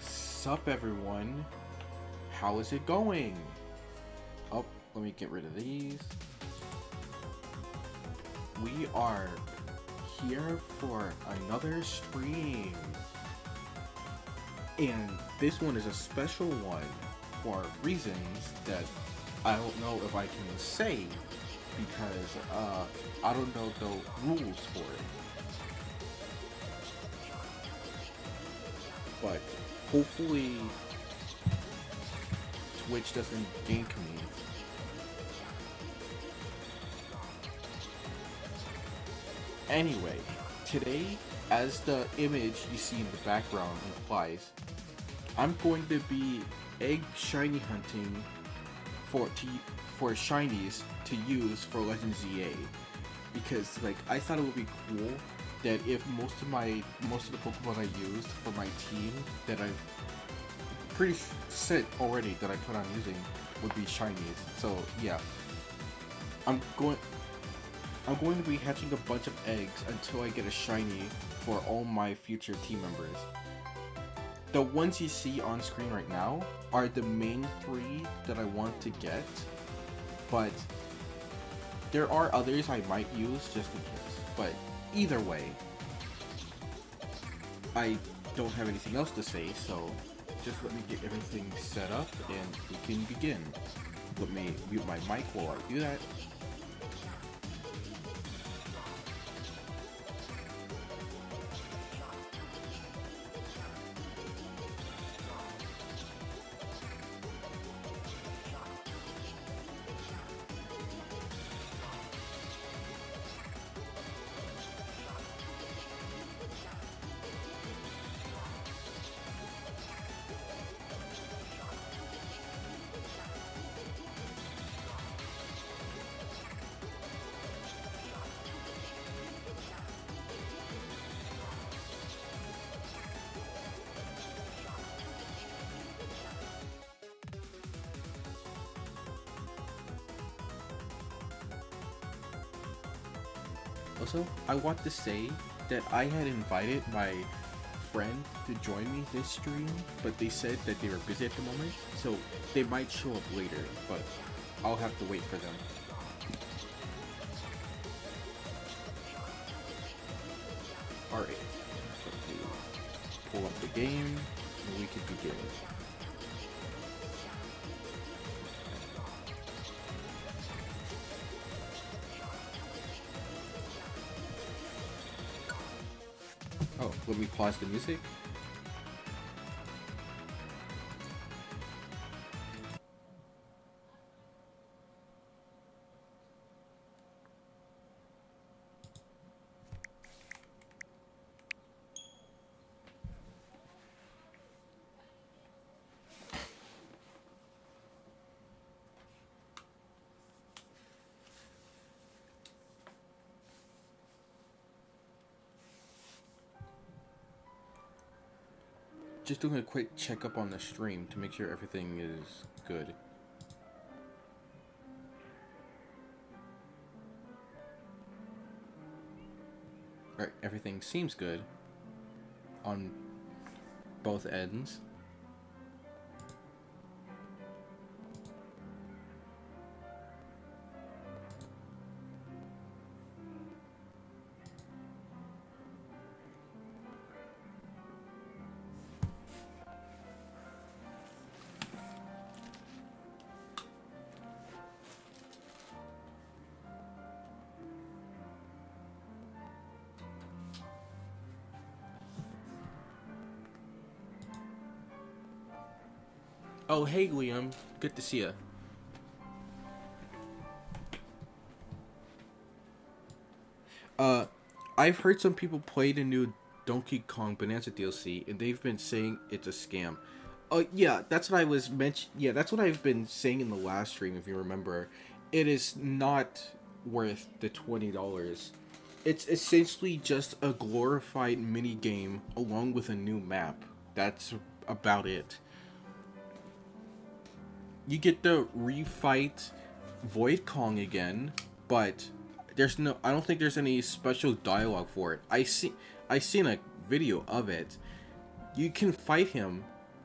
Sup everyone? How is it going? Oh, let me get rid of these. We are here for another stream. And this one is a special one for reasons that I don't know if I can say because I don't know the rules for it. But hopefully Twitch doesn't gank me. Anyway, today, as the image you see in the background implies, I'm going to be egg shiny hunting for shinies to use for Legends ZA, because like I thought it would be cool that if most of the Pokemon I used for my team that I've pretty set already that I put on using would be shinies. So yeah, I'm going to be hatching a bunch of eggs until I get a shiny for all my future team members. The ones you see on screen right now are the main 3 that I want to get, but there are others I might use just in case. But either way, I don't have anything else to say, so just let me get everything set up and we can begin. Let me mute my mic while I do that. Also, I want to say that I had invited my friend to join me this stream, but they said that they were busy at the moment, so they might show up later, but I'll have to wait for them. Alright, pull up the game, and we can begin. Oh, let me pause the music. Just doing a quick checkup on the stream to make sure everything is good. Alright, everything seems good on both ends. Oh, hey Liam, good to see ya. I've heard some people play the new Donkey Kong Bonanza DLC, and they've been saying it's a scam. Yeah, that's what I was Yeah, that's what I've been saying in the last stream, if you remember. It is not worth the $20. It's essentially just a glorified mini game along with a new map. That's about it. You get to refight Void Kong again, but I don't think there's any special dialogue for it. I seen a video of it. You can fight him.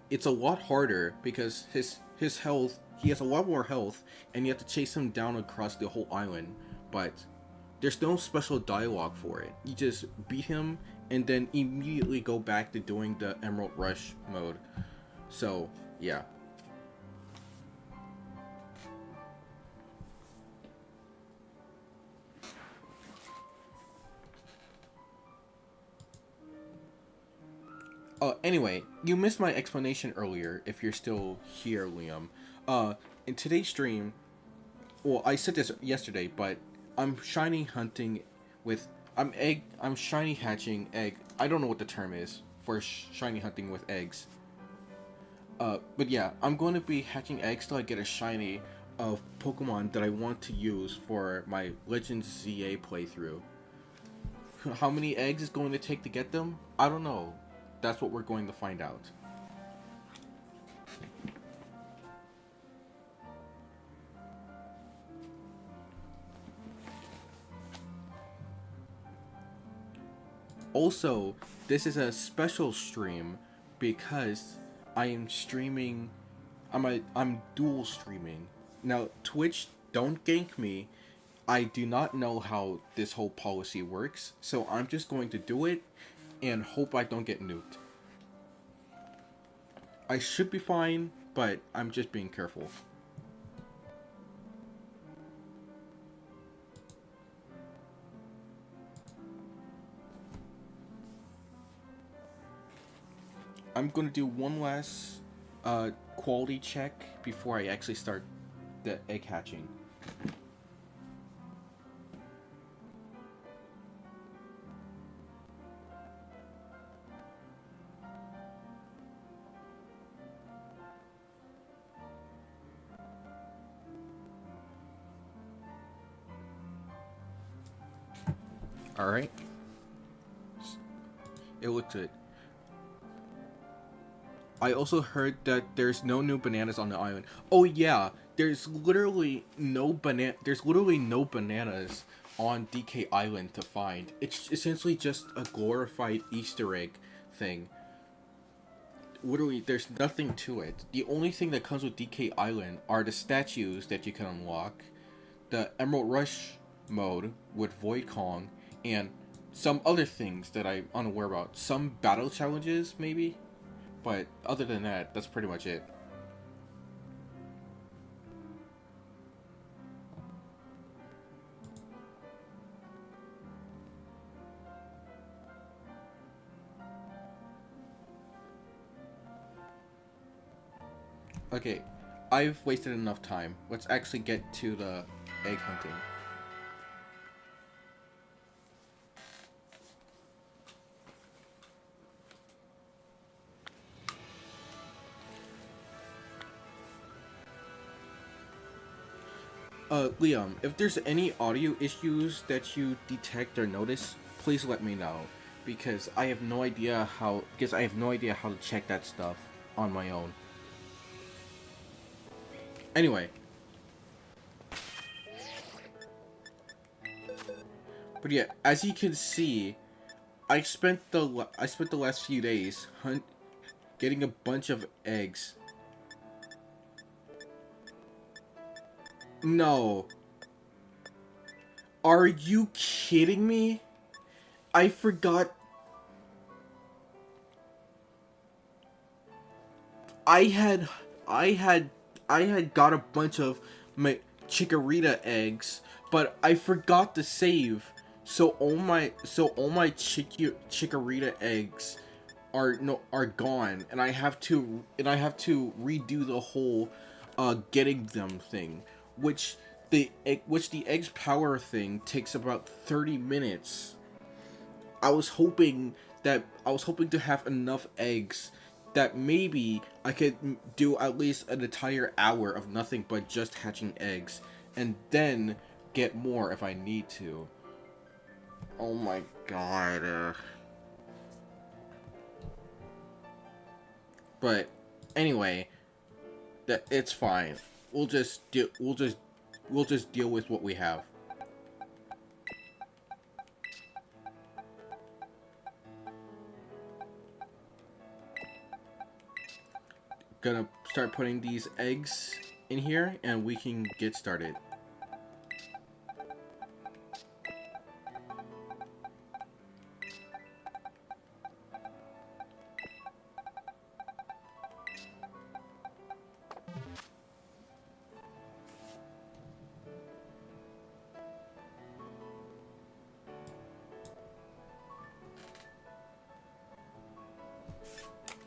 It's a lot harder because his health, he has a lot more health, and you have to chase him down across the whole island, but there's no special dialogue for it. You just beat him and then immediately go back to doing the Emerald Rush mode. So, yeah. Anyway, you missed my explanation earlier, if you're still here, Liam. In today's stream, well, I said this yesterday, but I'm shiny hunting with, I'm shiny hatching egg, I don't know what the term is for shiny hunting with eggs. But yeah, I'm going to be hatching eggs till I get a shiny of Pokemon that I want to use for my Legends ZA playthrough. How many eggs is going to take to get them? I don't know. That's what we're going to find out. Also, this is a special stream because I am streaming. I'm dual streaming. Now, Twitch, don't gank me. I do not know how this whole policy works, so I'm just going to do it and hope I don't get nuked. I should be fine, but I'm just being careful. I'm going to do one last quality check before I actually start the egg hatching. Alright. It looks good. I also heard that there's no new bananas on the island. Oh yeah, there's literally no bananas on DK Island to find. It's essentially just a glorified Easter egg thing. Literally, there's nothing to it. The only thing that comes with DK Island are the statues that you can unlock, the Emerald Rush mode with Void Kong, and some other things that I'm unaware about. Some battle challenges, maybe? But other than that, that's pretty much it. Okay, I've wasted enough time. Let's actually get to the egg hunting. Liam, if there's any audio issues that you detect or notice, please let me know. Because I have no idea how to check that stuff on my own. Anyway. But yeah, as you can see, I spent the last few days getting a bunch of eggs. No. Are you kidding me? I forgot. I had got a bunch of my Chikorita eggs, but I forgot to save. So all my Chikorita eggs are gone, and I have to redo the whole getting them thing, which the eggs power thing takes about 30 minutes. I was hoping to have enough eggs that maybe I could do at least an entire hour of nothing but just hatching eggs, and then get more if I need to. Oh my god. But anyway, it's fine. We'll just deal with what we have. Gonna start putting these eggs in here and we can get started.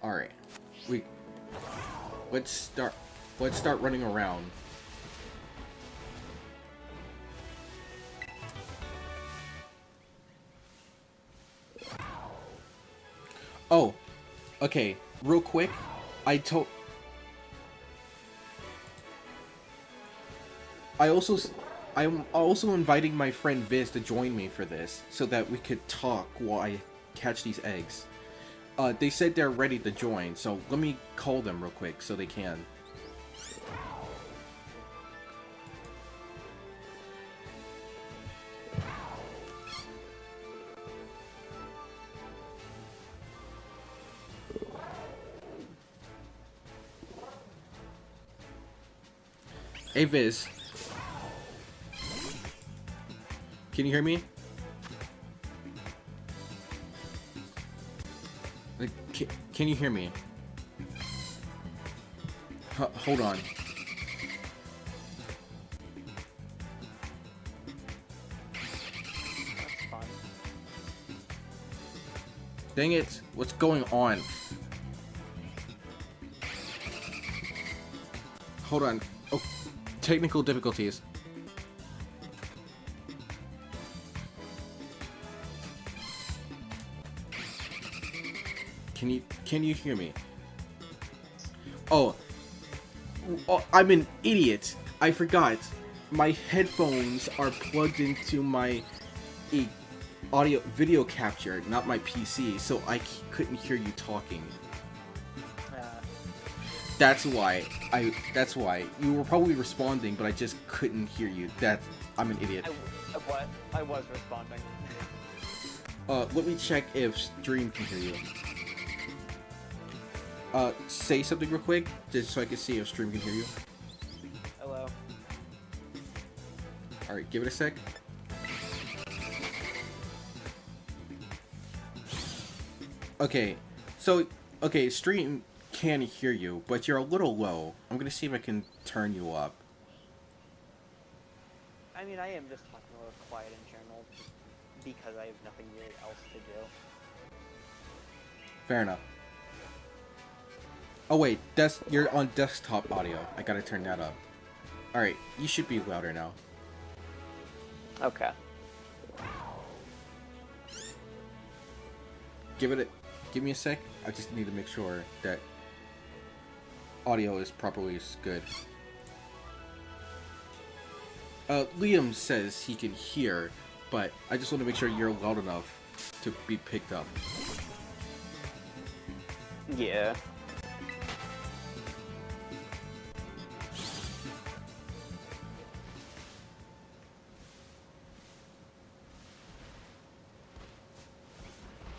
All right. Let's start running around. Oh, okay. Real quick, I'm also inviting my friend Viz to join me for this, so that we could talk while I catch these eggs. They said they're ready to join, so let me call them real quick so they can. Hey Viz. Can you hear me? Can you hear me? Hold on. Dang it! What's going on? Hold on. Oh, technical difficulties. Can you hear me? Oh, I'm an idiot. I forgot. My headphones are plugged into my audio video capture, not my PC, so I couldn't hear you talking. That's why. That's why. You were probably responding, but I just couldn't hear you. I'm an idiot. I was responding. Let me check if stream can hear you. Say something real quick, just so I can see if stream can hear you. Hello. Alright, give it a sec. Okay, so, stream can hear you, but you're a little low. I'm gonna see if I can turn you up. I mean, I am just talking a little quiet in general, because I have nothing really else to do. Fair enough. Oh wait, you're on desktop audio. I gotta turn that up. Alright, you should be louder now. Okay. Give me a sec. I just need to make sure that audio is properly good. Liam says he can hear, but I just want to make sure you're loud enough to be picked up. Yeah.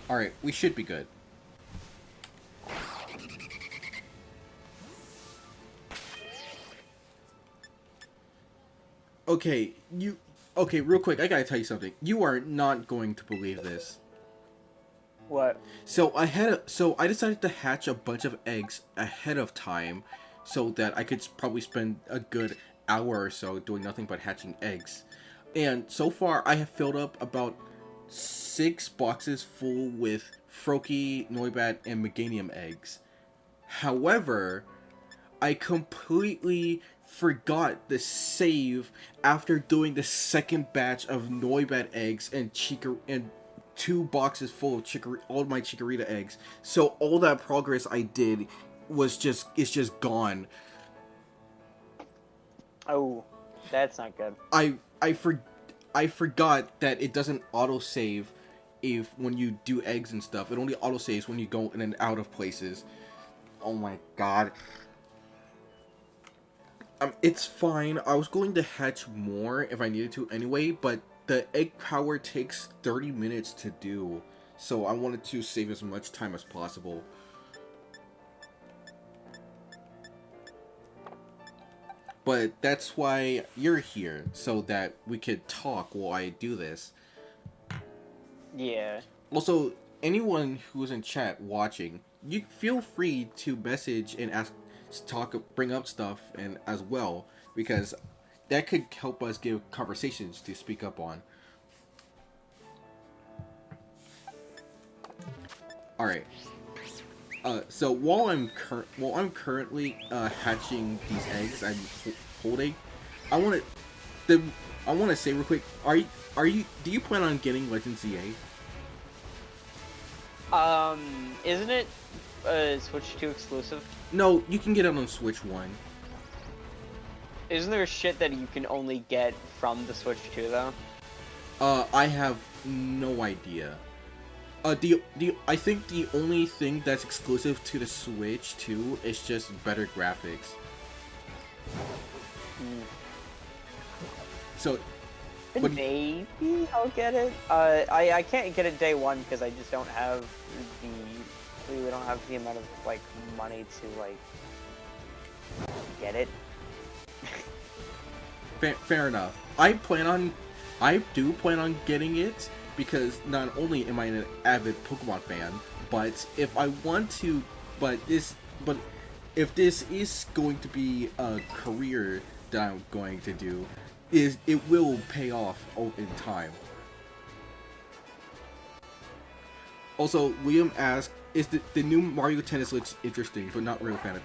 Alright, we should be good. Okay, real quick, I gotta tell you something. You are not going to believe this. What? So I decided to hatch a bunch of eggs ahead of time so that I could probably spend a good hour or so doing nothing but hatching eggs. And so far I have filled up about 6 boxes full with Froakie, Noibat, and Meganium eggs. However, I completely forgot the save after doing the second batch of Noibat eggs and 2 boxes full of all of my Chikorita eggs. So all that progress I did is just gone. Oh, that's not good. I forgot that it doesn't autosave when you do eggs and stuff. It only autosaves when you go in and out of places. Oh my god. It's fine. I was going to hatch more if I needed to anyway, but the egg power takes 30 minutes to do, so I wanted to save as much time as possible. But that's why you're here, so that we could talk while I do this. Yeah. Also, anyone who's in chat watching, you feel free to message and bring up stuff and as well, because that could help us give conversations to speak up on. Alright. So while I'm currently hatching these eggs I'm holding, I want to say real quick, do you plan on getting Legend ZA? Isn't it Switch 2 exclusive? No, you can get it on Switch 1. Isn't there shit that you can only get from the Switch 2 though? I have no idea. I think the only thing that's exclusive to the Switch 2 is just better graphics. So, but maybe I'll get it. I can't get it day one because I just don't have we don't have the amount of like money to like get it. Fair enough. I do plan on getting it because not only am I an avid Pokemon fan, but if I want to, if this is going to be a career that I'm going to do, it will pay off in time. Also, Liam asked, "Is the new Mario Tennis looks interesting, but not really a fan of?"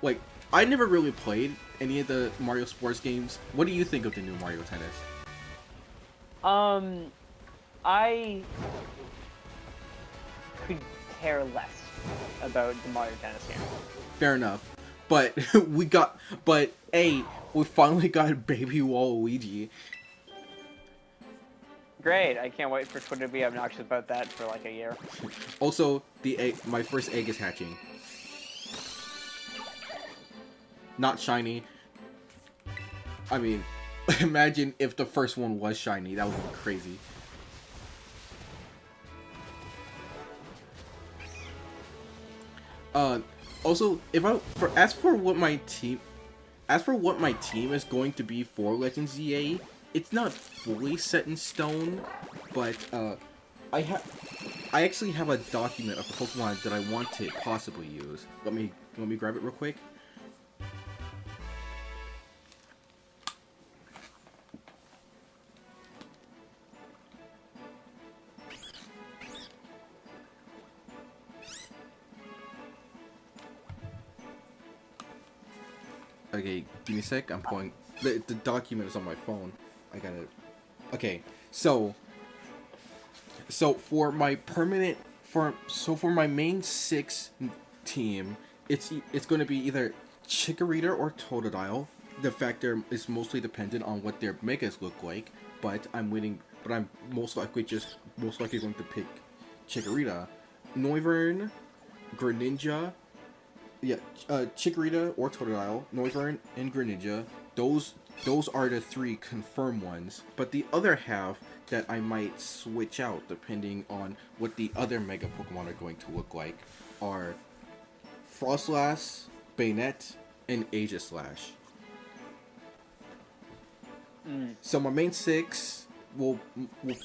Like, I never really played any of the Mario sports games. What do you think of the new Mario Tennis? I could care less about the Mario Tennis game. Fair enough, but we finally got Baby Waluigi. Great! I can't wait for Twitter to be obnoxious about that for like a year. Also, my first egg is hatching. not shiny. I mean, imagine if the first one was shiny. That would be crazy. Also, as for what my team is going to be for Legends ZA, it's not fully set in stone, but I actually have a document of the Pokemon that I want to possibly use. Let me grab it real quick. Okay, give me a sec. I'm pulling the document is on my phone. I gotta. Okay, so for my for my main 6 team, it's going to be either Chikorita or Totodile. The factor is mostly dependent on what their megas look like, but I'm most likely going to pick Chikorita, Noivern, Greninja. Yeah, Chikorita or Totodile, Noivern, and Greninja. Those are the 3 confirmed ones. But the other half that I might switch out depending on what the other Mega Pokemon are going to look like are Frostlass, Bayonet, and Aegislash. So my main 6 will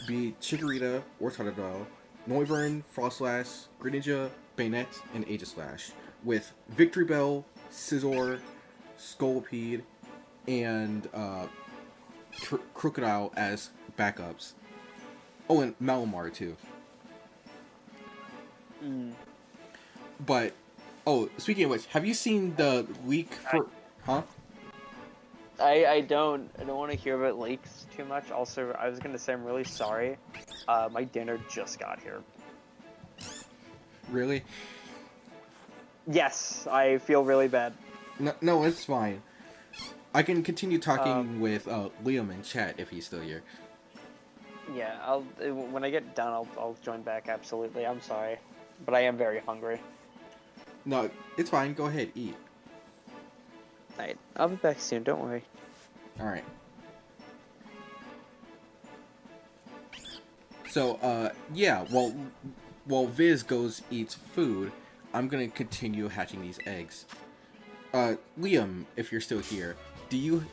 be Chikorita or Totodile, Noivern, Frostlass, Greninja, Bayonet, and Aegislash, with Victory Bell, Scizor, Scolipede, and Crocodile as backups. Oh, and Malamar too. But, oh, speaking of which, have you seen the leak for... I don't want to hear about leaks too much. Also, I was going to say I'm really sorry. My dinner just got here. Really? Yes, I feel really bad. No, it's fine. I can continue talking with Liam in chat if he's still here. Yeah, when I get done, I'll join back. Absolutely, I'm sorry, but I am very hungry. No, it's fine. Go ahead, eat. Alright, I'll be back soon. Don't worry. All right. So, yeah. While Viz goes eats food, I'm gonna continue hatching these eggs. Liam, if you're still here, do you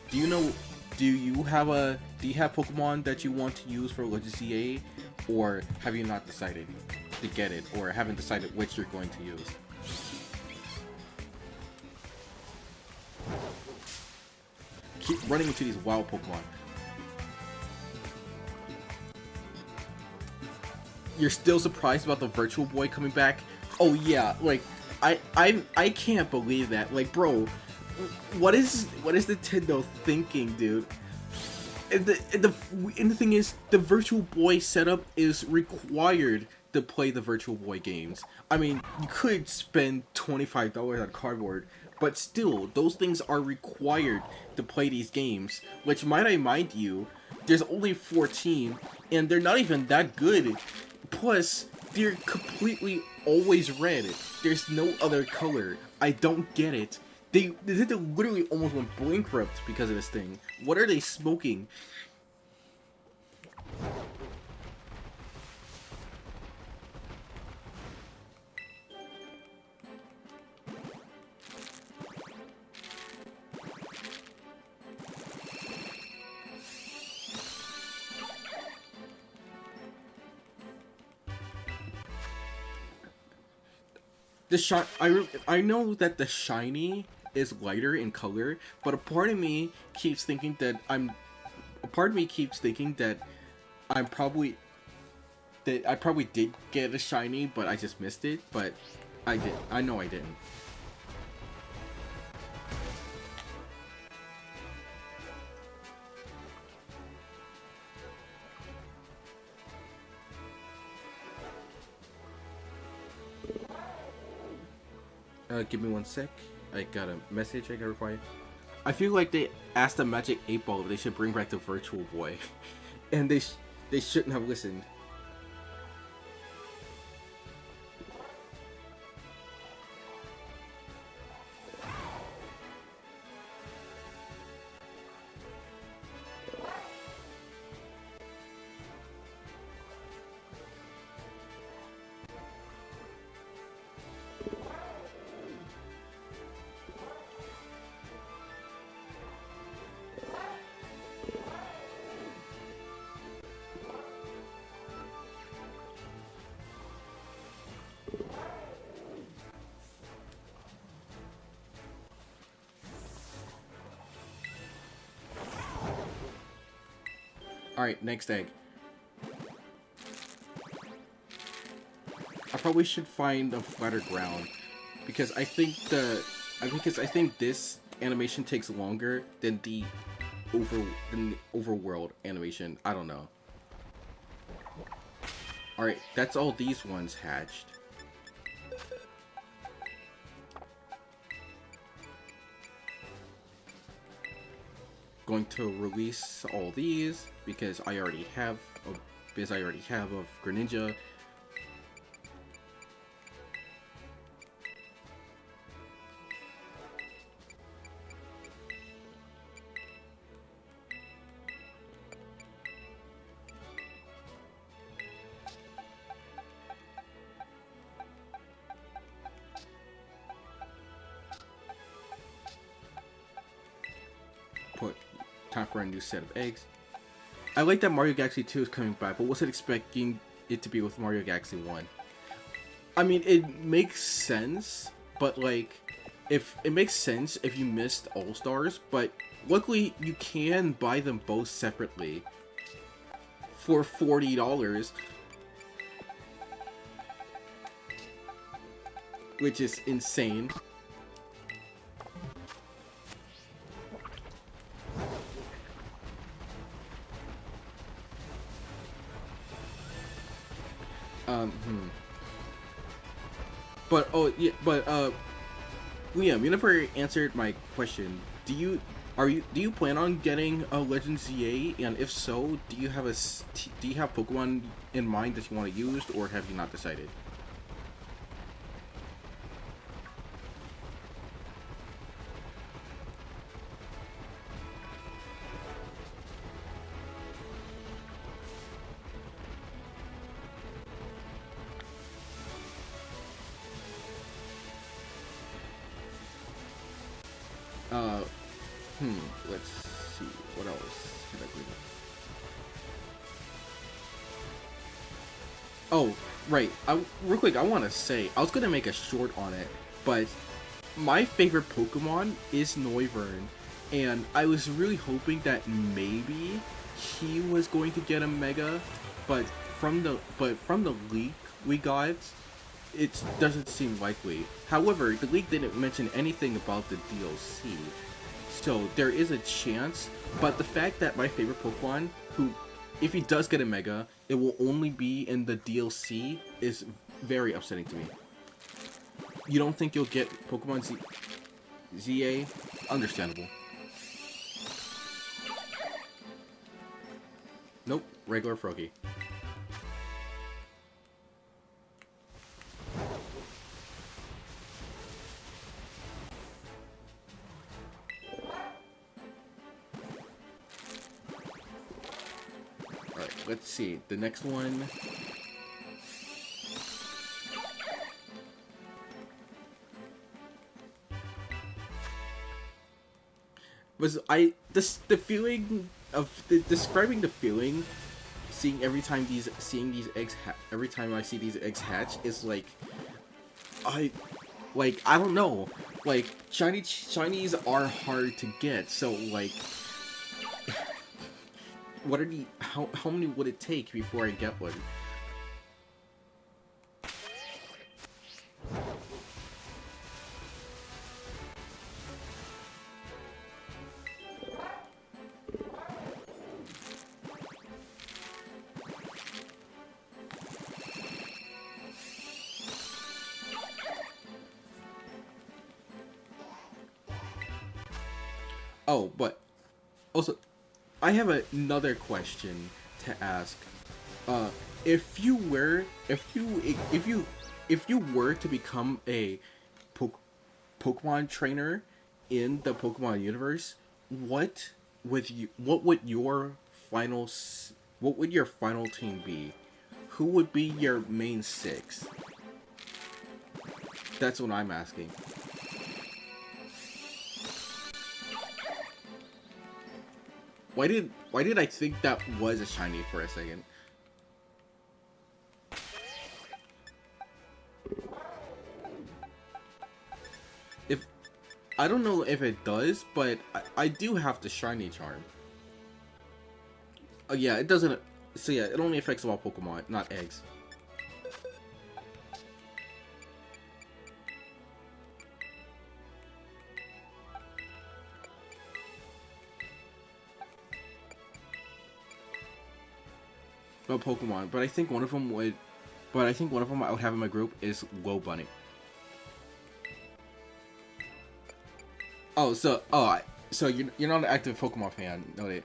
have Pokemon that you want to use for Legends CA, or have you not decided to get it, or haven't decided which you're going to use? Keep running into these wild Pokemon. You're still surprised about the Virtual Boy coming back? Oh yeah, like I can't believe that. Like, bro, what is Nintendo thinking, dude? And the thing is, the Virtual Boy setup is required to play the Virtual Boy games. I mean, you could spend $25 on cardboard, but still, those things are required to play these games. Which, might I mind you, there's only 14, and they're not even that good. Plus, they're completely always red. There's no other color. I don't get it. They literally almost went bankrupt because of this thing. What are they smoking? I know that the shiny is lighter in color, but a part of me keeps thinking that I probably did get a shiny, but I just missed it. But I did. I know I didn't. Give me one sec. I got a message I gotta reply. I feel like they asked the Magic 8 Ball if they should bring back the Virtual Boy. And they shouldn't have listened. Alright, next egg. I probably should find a flatter ground because I think this animation takes longer than the overworld animation. I don't know. Alright, that's all these ones hatched. Going to release all these because I already have of Greninja. Time for a new set of eggs. I like that Mario Galaxy 2 is coming back, but wasn't expecting it to be with Mario Galaxy 1. I mean, it makes sense, but like, if it makes sense if you missed All Stars, but luckily you can buy them both separately for $40, which is insane. But Liam, you never answered my question. Do you plan on getting a Legend ZA? And if so, do you have Pokemon in mind that you want to use, or have you not decided? Let's see. What else can I bring up? Oh, right. Real quick, I want to say, I was going to make a short on it, but my favorite Pokemon is Noivern, and I was really hoping that maybe he was going to get a Mega, but from the leak we got, it doesn't seem likely. However, the leak didn't mention anything about the DLC. So there is a chance, but the fact that my favorite Pokemon, who, if he does get a Mega, it will only be in the DLC, is very upsetting to me. You don't think you'll get Pokemon ZA? Understandable. Nope, regular Froggy. Let's see, the next one. The feeling of describing the feeling, seeing these eggs every time I see these eggs hatch is like, I don't know, like shinies are hard to get, so like. What are the how many would it take before I get one? Oh, but also I have another question to ask. If you were to become a Pokemon trainer in the Pokemon universe, what would your final team be? Who would be your main 6? That's what I'm asking. Why did I think that was a shiny for a second? I don't know if it does, but I do have the shiny charm. Oh yeah, it doesn't. So yeah, it only affects all Pokemon, not eggs. But Pokemon. But I think one of them would. But I think one of them I would have in my group is Low Bunny. Oh, so you're not an active Pokemon fan, noted.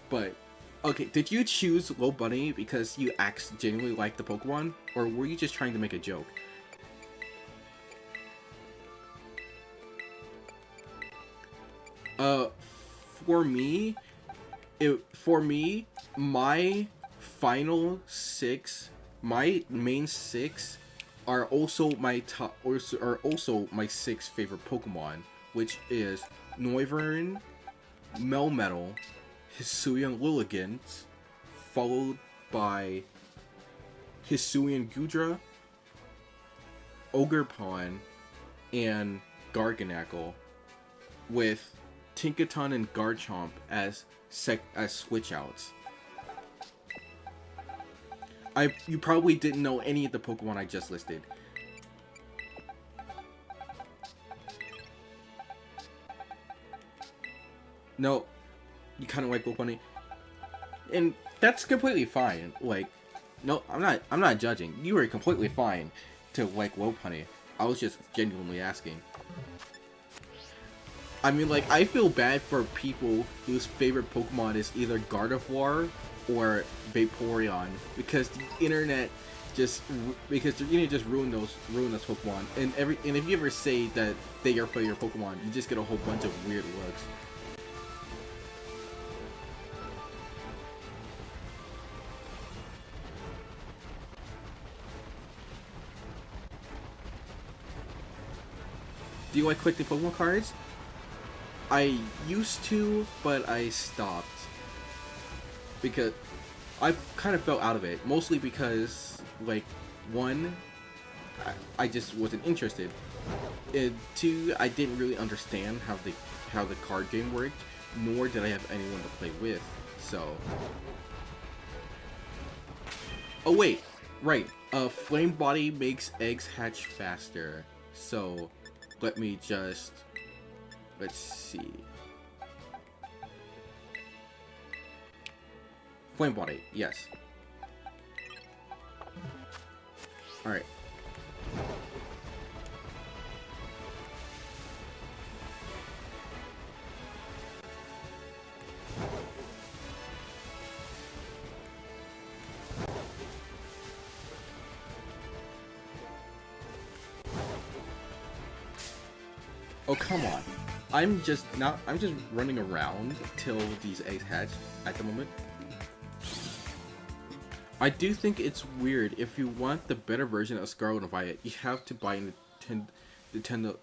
But okay, did you choose Low Bunny because you genuinely like the Pokemon, or were you just trying to make a joke? Uh, for me, my final six, my main six, are also my top, are also my six favorite Pokemon, which is Noivern, Melmetal, Hisuian Lilligant, followed by Hisuian Gudra, Ogerpon, and Garganacl, with Tinkaton and Garchomp as switch outs. You probably didn't know any of the Pokemon I just listed. No, you kind of like Low Bunny, and that's completely fine. Like, no, I'm not judging. You were completely fine to like Low Bunny. I was just genuinely asking. I mean, like, I feel bad for people whose favorite Pokemon is either Gardevoir or Vaporeon, because the internet just ruined those Pokemon. And if you ever say that they are your Pokemon, you just get a whole bunch of weird looks. Do you like collecting Pokemon cards? I used to, but I stopped. Because I kind of fell out of it. Mostly because, like, one, I just wasn't interested. And two, I didn't really understand how the card game worked, nor did I have anyone to play with. So... Oh wait, right. Flame Body makes eggs hatch faster. So... Let's see. Flame Body, yes. Alright. Oh, come on. I'm just running around till these eggs hatch at the moment. I do think it's weird. If you want the better version of Scarlet and Violet, you have to buy Nintendo.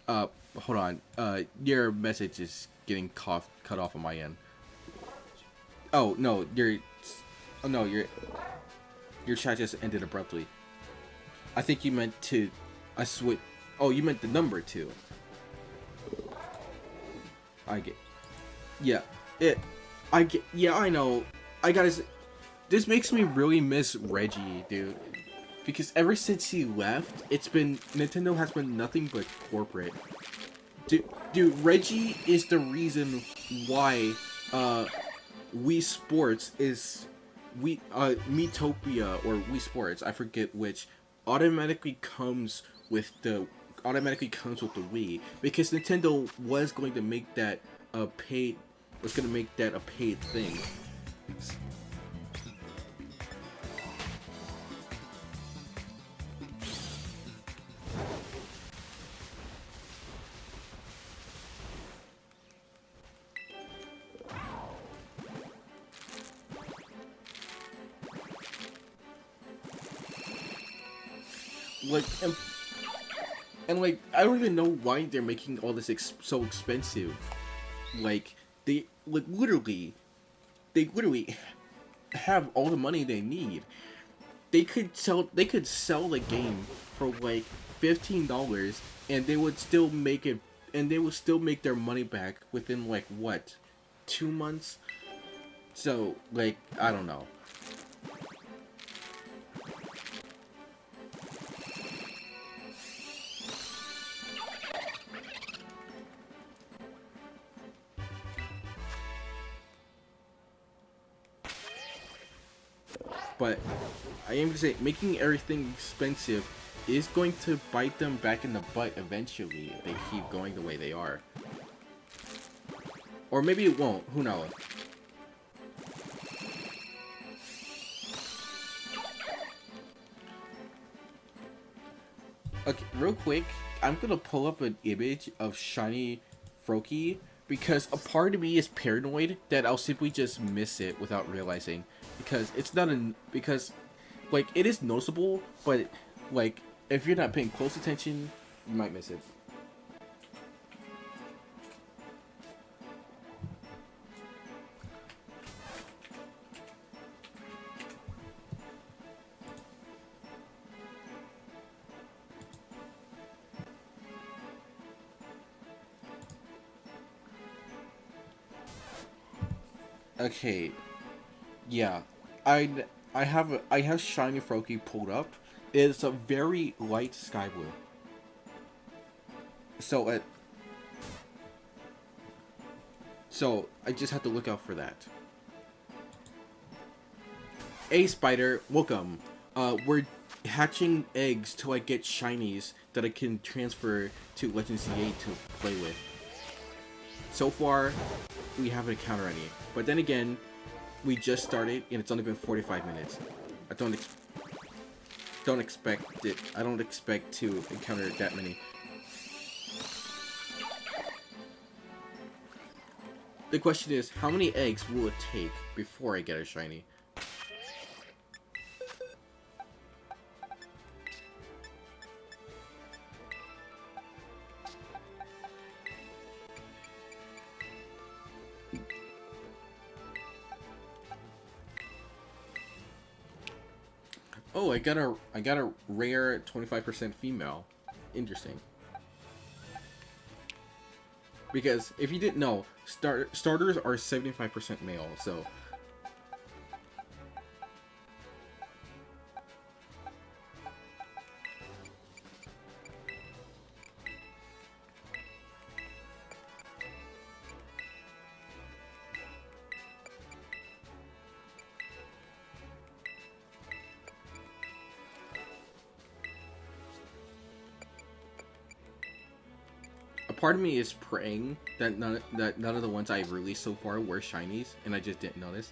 Hold on. Your message is getting cut off on my end. Oh no, your chat just ended abruptly. I think you meant to switch. Oh, you meant the number 2. I get. Yeah. Yeah, I know. This makes me really miss Reggie, dude. Because ever since he left, Nintendo has been nothing but corporate. Dude, Reggie is the reason why, Wii Sports is, Miitopia, or Wii Sports, I forget which, automatically comes with the Wii, because Nintendo was going to make that a paid thing. Like, and like, I don't even know why they're making all this so expensive. Like, they literally have all the money they need. They could sell the game for like $15, and they would still make their money back within like what, 2 months? So, like, I don't know. But I am gonna say, making everything expensive is going to bite them back in the butt eventually if they keep going the way they are. Or maybe it won't, who knows. Okay, real quick, I'm gonna pull up an image of shiny Froakie because a part of me is paranoid that I'll simply just miss it without realizing. Because it's not because, like, it is noticeable, but, like, if you're not paying close attention, you might miss it. Okay, yeah, I have shiny Froakie pulled up. It's a very light sky blue. So so I just have to look out for that. Hey Spider, welcome. We're hatching eggs till I get shinies that I can transfer to Legend CA to play with. So far, we haven't encountered any. But then again, we just started and it's only been 45 minutes. I don't expect it. I don't expect to encounter that many. The question is, how many eggs will it take before I get a shiny? Oh, I got a rare 25% female. Interesting. Because if you didn't know, starters are 75% male, so a part of me is praying that none of the ones I've released so far were shinies, and I just didn't notice.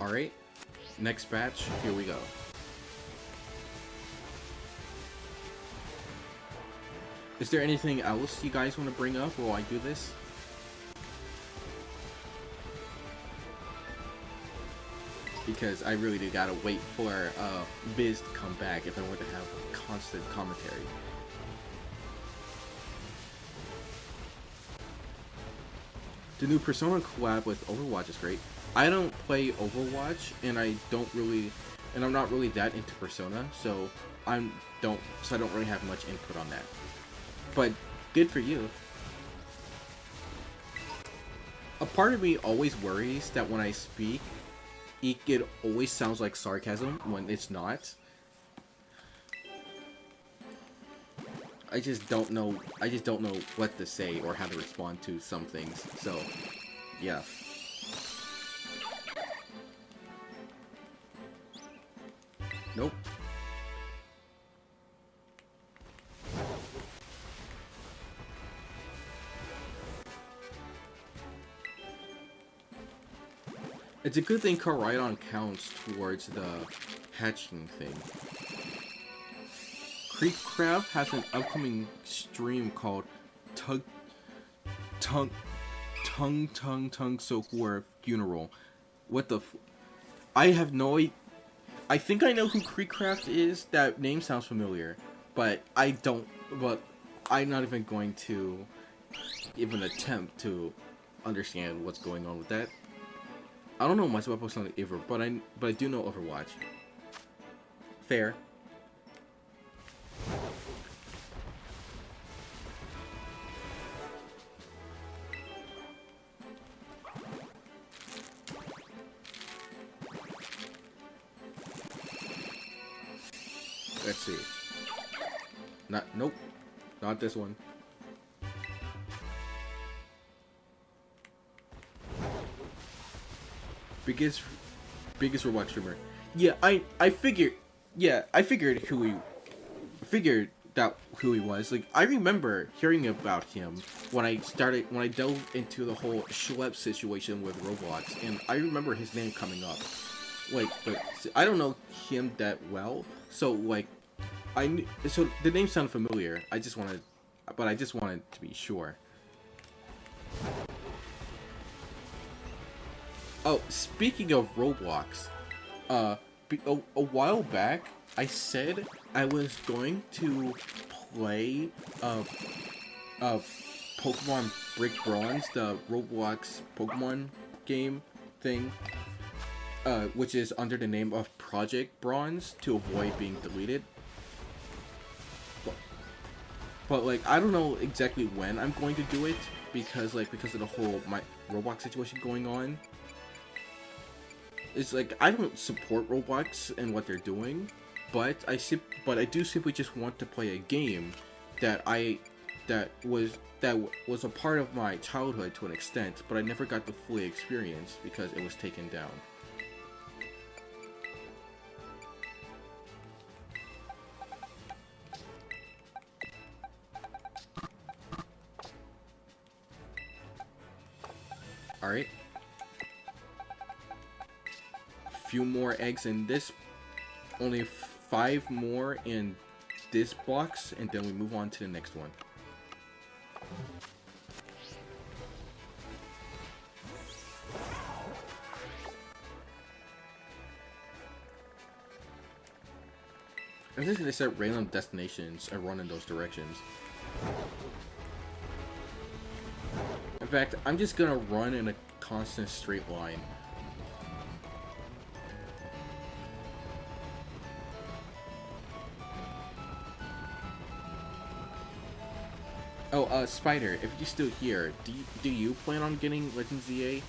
Alright, next batch, here we go. Is there anything else you guys want to bring up while I do this? Because I really do gotta wait for Viz to come back if I want to have constant commentary. The new Persona collab with Overwatch is great. I don't play Overwatch, and I'm not really that into Persona, so I don't really have much input on that. But good for you. A part of me always worries that when I speak, it always sounds like sarcasm when it's not. I just don't know what to say or how to respond to some things. So, yeah. Nope. It's a good thing Koraidon counts towards the hatching thing. Creekcraft has an upcoming stream called Tung Sohor Funeral. What the I have no idea. I think I know who Creekcraft is. That name sounds familiar, but I'm not even going to even attempt to understand what's going on with that. I don't know much about Persona either, but I do know Overwatch. fair. Let's see. Nope. Not this one. Biggest Roblox streamer. Yeah, I figured. Yeah, I figured who he was. Like, I remember hearing about him when I delved into the whole schlep situation with Roblox, and I remember his name coming up. Like, but I don't know him that well, so like, so the name sounded familiar. I just wanted to be sure. Oh, speaking of Roblox, a while back, I said I was going to play Pokemon Brick Bronze, the Roblox Pokemon game thing, which is under the name of Project Bronze to avoid being deleted. But like, I don't know exactly when I'm going to do it because of the whole my Roblox situation going on. It's like, I don't support Roblox and what they're doing, but I do simply just want to play a game that was a part of my childhood to an extent, but I never got to fully experience because it was taken down. All right. Few more eggs in this, only 5 more in this box, and then we move on to the next one. I'm just gonna set random destinations and run in those directions. In fact, I'm just gonna run in a constant straight line. Oh, Spider, if you're still here, do you plan on getting Legends ZA?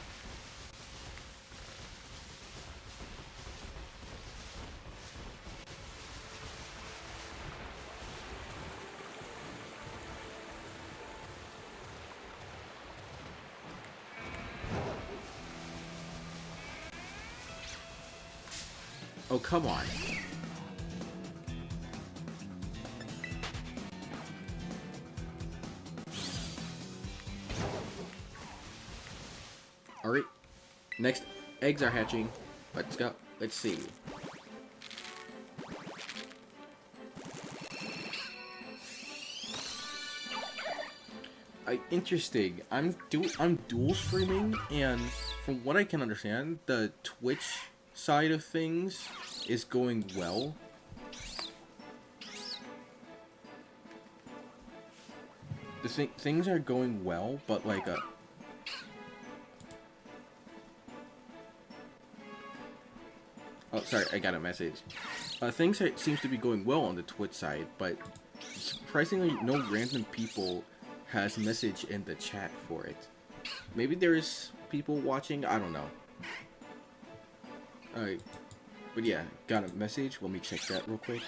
Oh, come on. Alright, next eggs are hatching. Let's go. Let's see. Interesting. I'm dual streaming, and from what I can understand, the Twitch side of things is going well. Things are going well, but like oh, sorry, I got a message. Things seems to be going well on the Twitch side, but surprisingly, no random people has message in the chat for it. Maybe there's people watching, I don't know. Alright, but yeah, got a message. Let me check that real quick.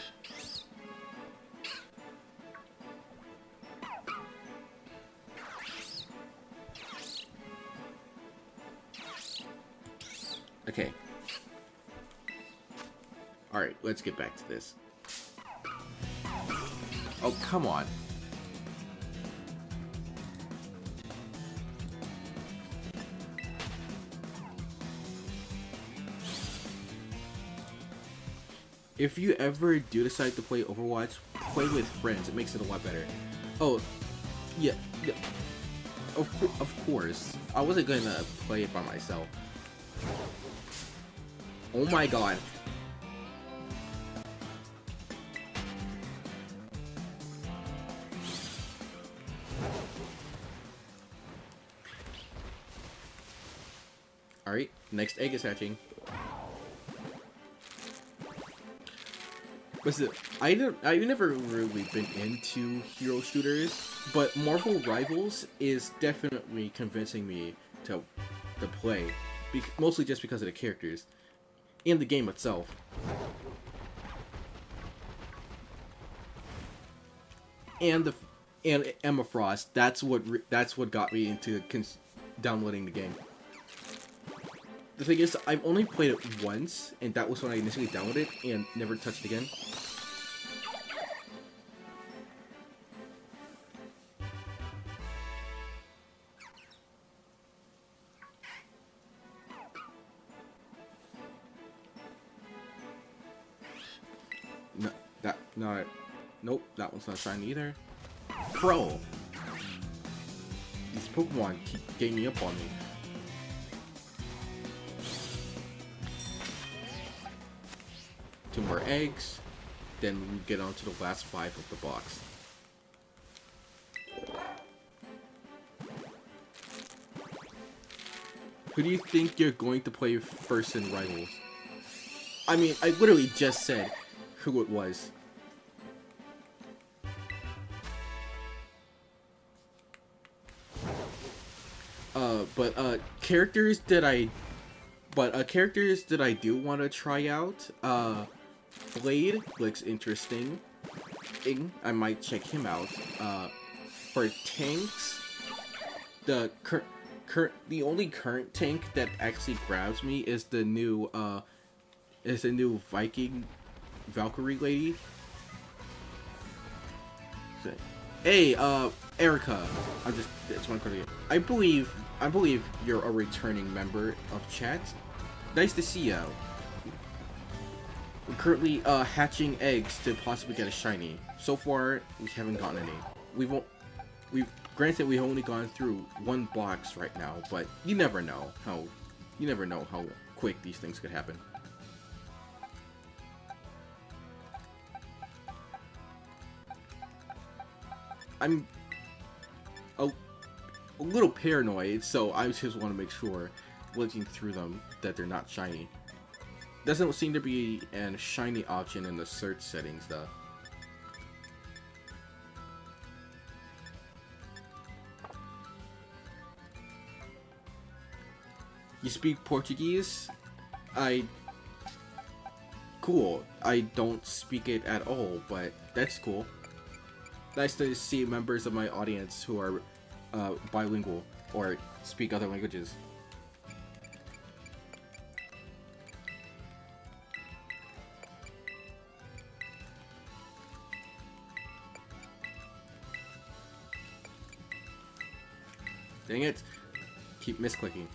Okay. Alright, let's get back to this. Oh, come on. If you ever do decide to play Overwatch, play with friends. It makes it a lot better. Oh, yeah. Of course. I wasn't gonna play it by myself. Oh my god. Alright, next egg is hatching. Listen, I've never really been into hero shooters, but Marvel Rivals is definitely convincing me to play, mostly just because of the characters and the game itself. And Emma Frost. That's what got me into downloading the game. The thing is, I've only played it once, and that was when I initially downloaded it and never touched it again. No, nope, that one's not shiny either. Bro, these Pokemon keep ganging up on me. Two more eggs, then we get on to the last 5 of the box. Who do you think you're going to play first in Rivals? I mean, I literally just said who it was. Characters that I do want to try out. Blade looks interesting. I might check him out. For tanks, the only current tank that actually grabs me is the new Viking Valkyrie lady. Hey, Erica. It's one card. I believe you're a returning member of chat. Nice to see you. We're currently hatching eggs to possibly get a shiny. So far, we haven't gotten any. Granted, we've only gone through one box right now, but you never know how quick these things could happen. I'm a little paranoid, so I just want to make sure, looking through them, that they're not shiny. Doesn't seem to be a shiny option in the search settings, though. You speak Portuguese? Cool. I don't speak it at all, but that's cool. Nice to see members of my audience who are bilingual or speak other languages. Dang it. Keep misclicking.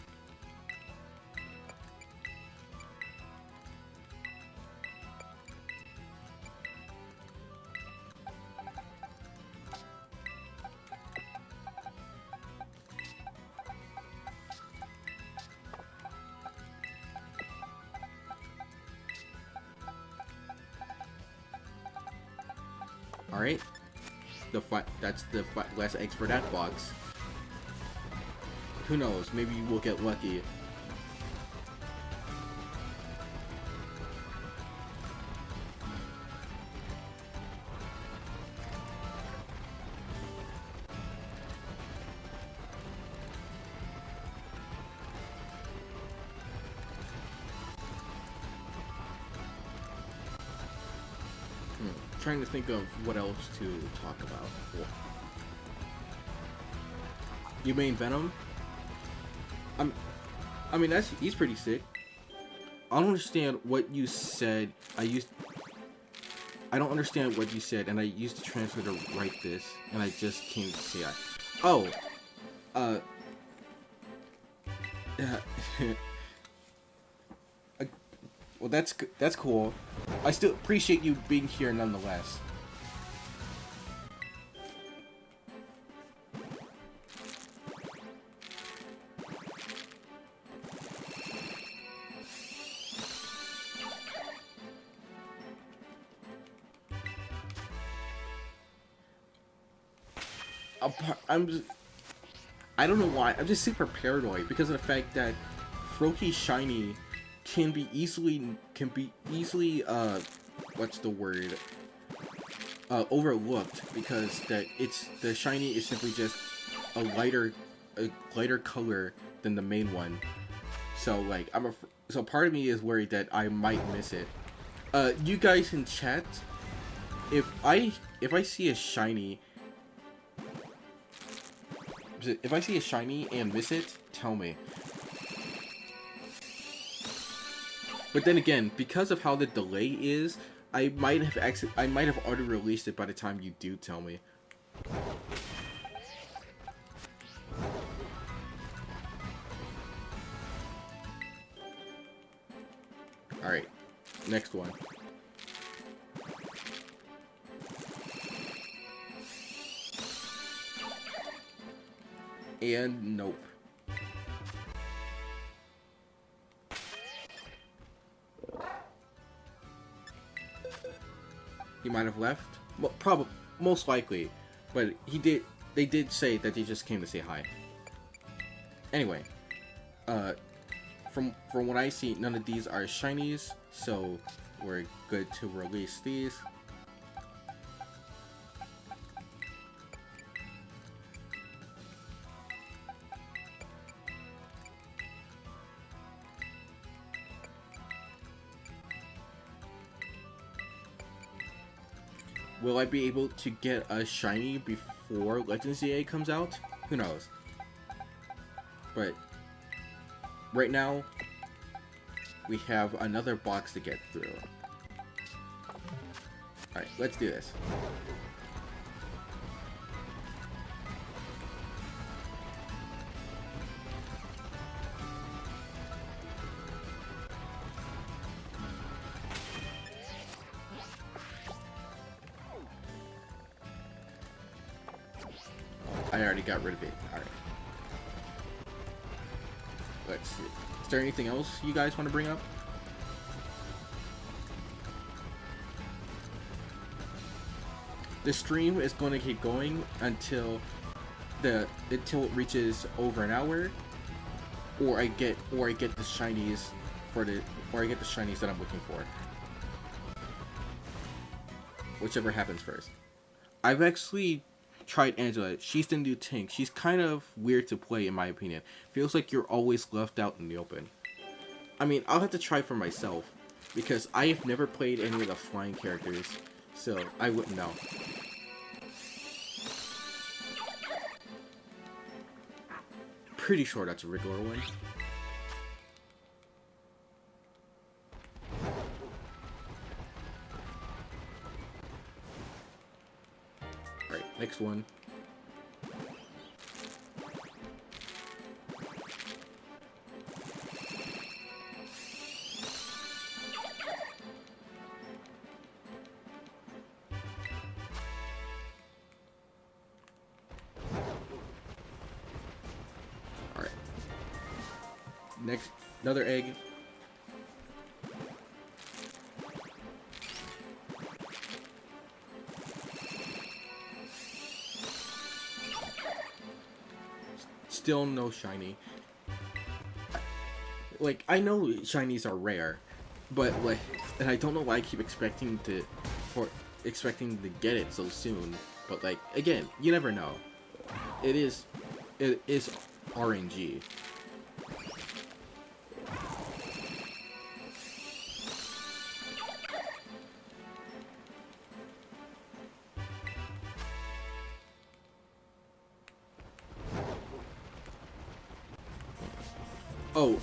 Alright. That's the last eggs for that box. Who knows? Maybe we'll get lucky. Trying to think of what else to talk about. You main Venom? I mean, he's pretty sick. I don't understand what you said. I don't understand what you said, and I used the translator to write this, and I just can't say it. Oh, well, that's cool. I still appreciate you being here nonetheless. I don't know why. I'm just super paranoid because of the fact that Froakie Shiny can be easily what's the word, overlooked, because the shiny is simply just a lighter color than the main one. So like so part of me is worried that I might miss it. You guys in chat, if I see a shiny, and miss it, tell me. But then again, because of how the delay is, I might have already released it by the time you do tell me. Alright, next one. And nope. He might have left. Well, probably, most likely, but they did say that they just came to say hi. Anyway, from what I see, none of these are shinies, so we're good to release these. Will I be able to get a shiny before Legends EA comes out? Who knows? But right now, we have another box to get through. Alright, let's do this. I already got rid of it. Alright. Let's see. Is there anything else you guys want to bring up? The stream is going to keep going until it reaches over an hour, or I get the shinies that I'm looking for. Whichever happens first. I've actually tried Angela. She's the new Tink. She's kind of weird to play, in my opinion. Feels like you're always left out in the open. I mean, I'll have to try for myself, because I have never played any of the flying characters, so I wouldn't know. Pretty sure that's a regular one. Alright, next one. Alright. Next, another egg. Still no shiny. Like, I know shinies are rare, but like, and I don't know why I keep expecting to get it so soon. But like, again, you never know. It is RNG.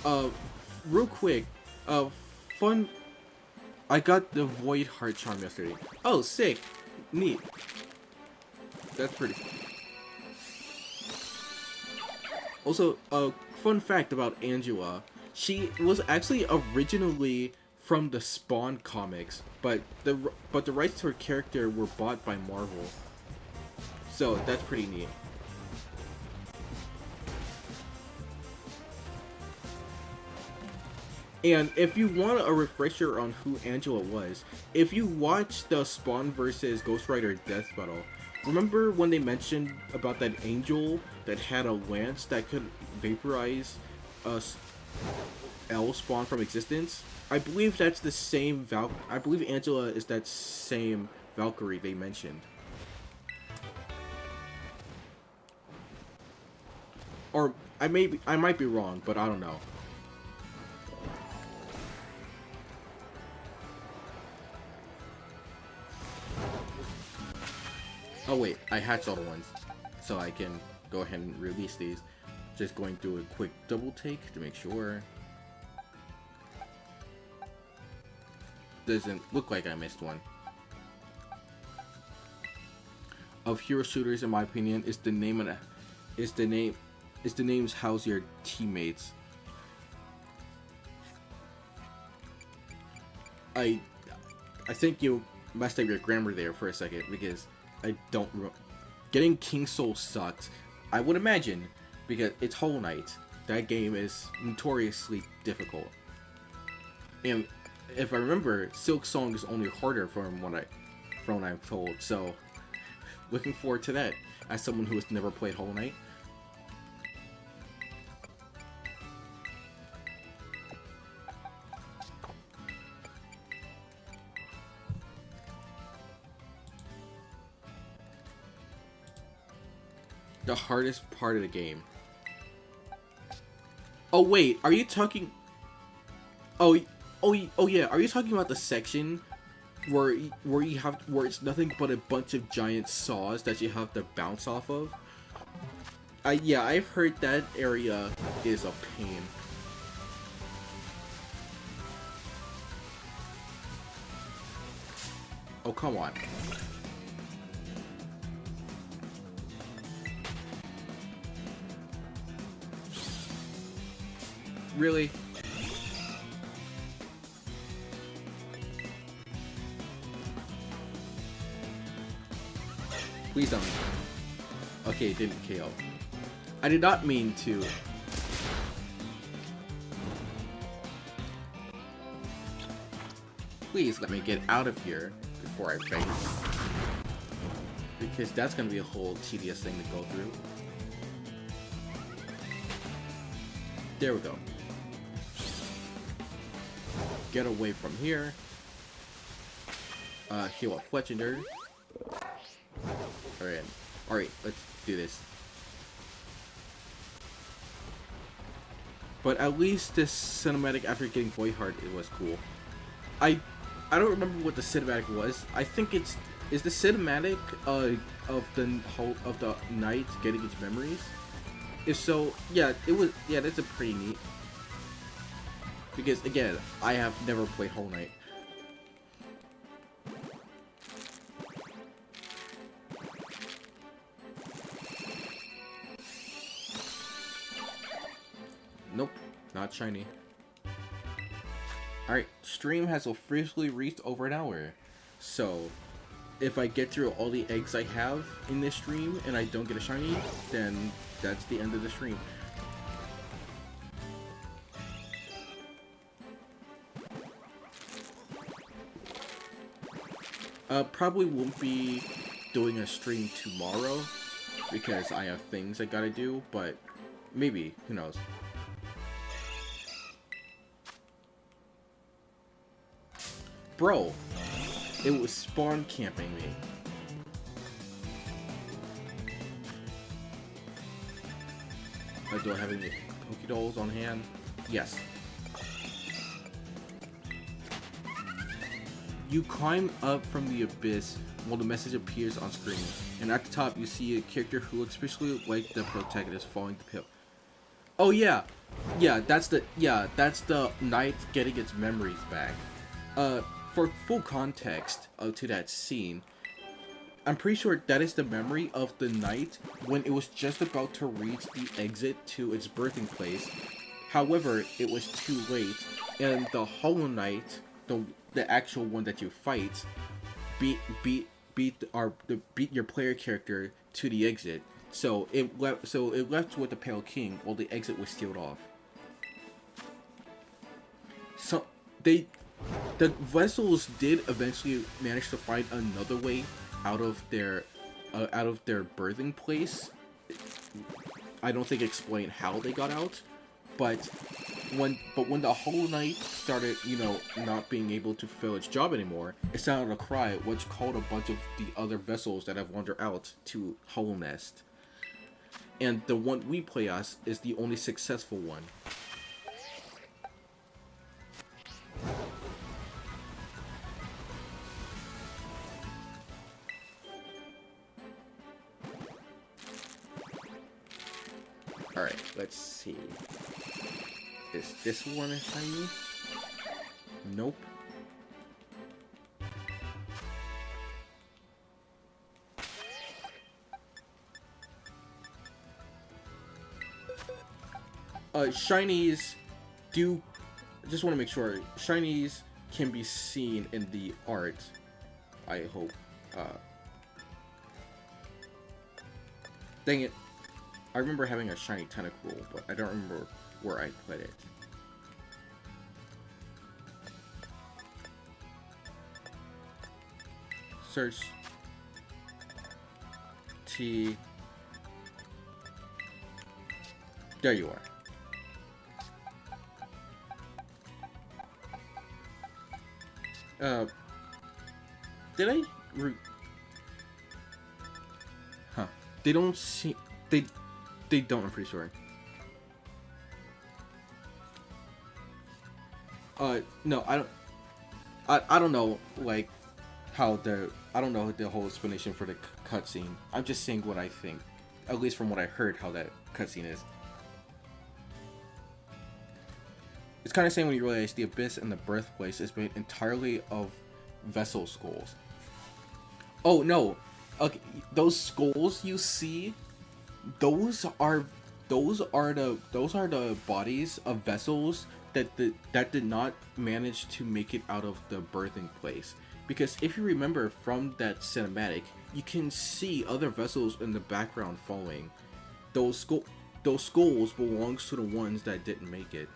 Oh, real quick, fun. I got the Void Heart Charm yesterday. Oh, sick, neat. That's pretty. Also, fun fact about Angela: she was actually originally from the Spawn comics, but the rights to her character were bought by Marvel. So that's pretty neat. And if you want a refresher on who Angela was, if you watch the Spawn vs. Ghost Rider Death Battle, remember when they mentioned about that angel that had a lance that could vaporize us? L spawn from existence. I believe that's the same I believe Angela is that same Valkyrie they mentioned. Or I might be wrong, but I don't know. Oh wait, I hatched all the ones, so I can go ahead and release these. Just going through a quick double take to make sure. Doesn't look like I missed one. Of hero shooters, in my opinion, is the names house your teammates. I think you messed up your grammar there for a second because I don't. Getting King Soul sucks. I would imagine because it's Hollow Knight. That game is notoriously difficult. And if I remember, Silk Song is only harder from what I'm told. So, looking forward to that as someone who has never played Hollow Knight. The hardest part of the game. Oh wait, are you talking? Oh yeah, are you talking about the section where it's nothing but a bunch of giant saws that you have to bounce off of? Yeah, I've heard that area is a pain. Oh come on. Really? Please don't. Okay, it didn't KO. I did not mean to. Please let me get out of here before I faint. Because that's gonna be a whole tedious thing to go through. There we go. Get away from here. Heal up Fletchinder. Alright, let's do this. But at least this cinematic after getting Void Heart, it was cool. I don't remember what the cinematic was. I think is the cinematic of the knight getting its memories. If so, yeah, that's a pretty neat. Because again, I have never played Hollow Knight. Nope, not shiny. Alright, stream has officially reached over an hour. So, if I get through all the eggs I have in this stream and I don't get a shiny, then that's the end of the stream. Probably won't be doing a stream tomorrow because I have things I gotta do, but maybe, who knows. Bro, it was spawn camping me. Do I have any Pokédolls on hand? Yes. You climb up from the abyss while the message appears on screen, and at the top you see a character who looks especially like the protagonist falling the pit. Oh yeah, that's the knight getting its memories back. For full context to that scene, I'm pretty sure that is the memory of the knight when it was just about to reach the exit to its birthing place. However, it was too late, and the Hollow Knight, the actual one that you fight, beat your player character to the exit. So it left with the Pale King while the exit was sealed off. So the vessels did eventually manage to find another way out of their birthing place. I don't think it explained how they got out, but when the Hollow Knight started, not being able to fulfill its job anymore, it sounded a cry, which called a bunch of the other vessels that have wandered out to Hollow Nest. And the one we play as is the only successful one. Alright, let's see. Is this one a shiny? Nope. Shinies do... Just want to make sure. Shinies can be seen in the art. I hope. Dang it. I remember having a shiny Tentacruel, but I don't remember where I put it. Search. T. There you are. Did I Huh. They don't see... They don't, I'm pretty sure. No, I don't know, like, I don't know the whole explanation for the cutscene. I'm just saying what I think. At least from what I heard how that cutscene is. It's kind of saying when you realize the Abyss and the Birthplace is made entirely of vessel skulls. Oh no, okay, those skulls you see, those are the bodies of vessels that did not manage to make it out of the birthing place. Because if you remember from that cinematic, you can see other vessels in the background following. Those skulls belongs to the ones that didn't make it.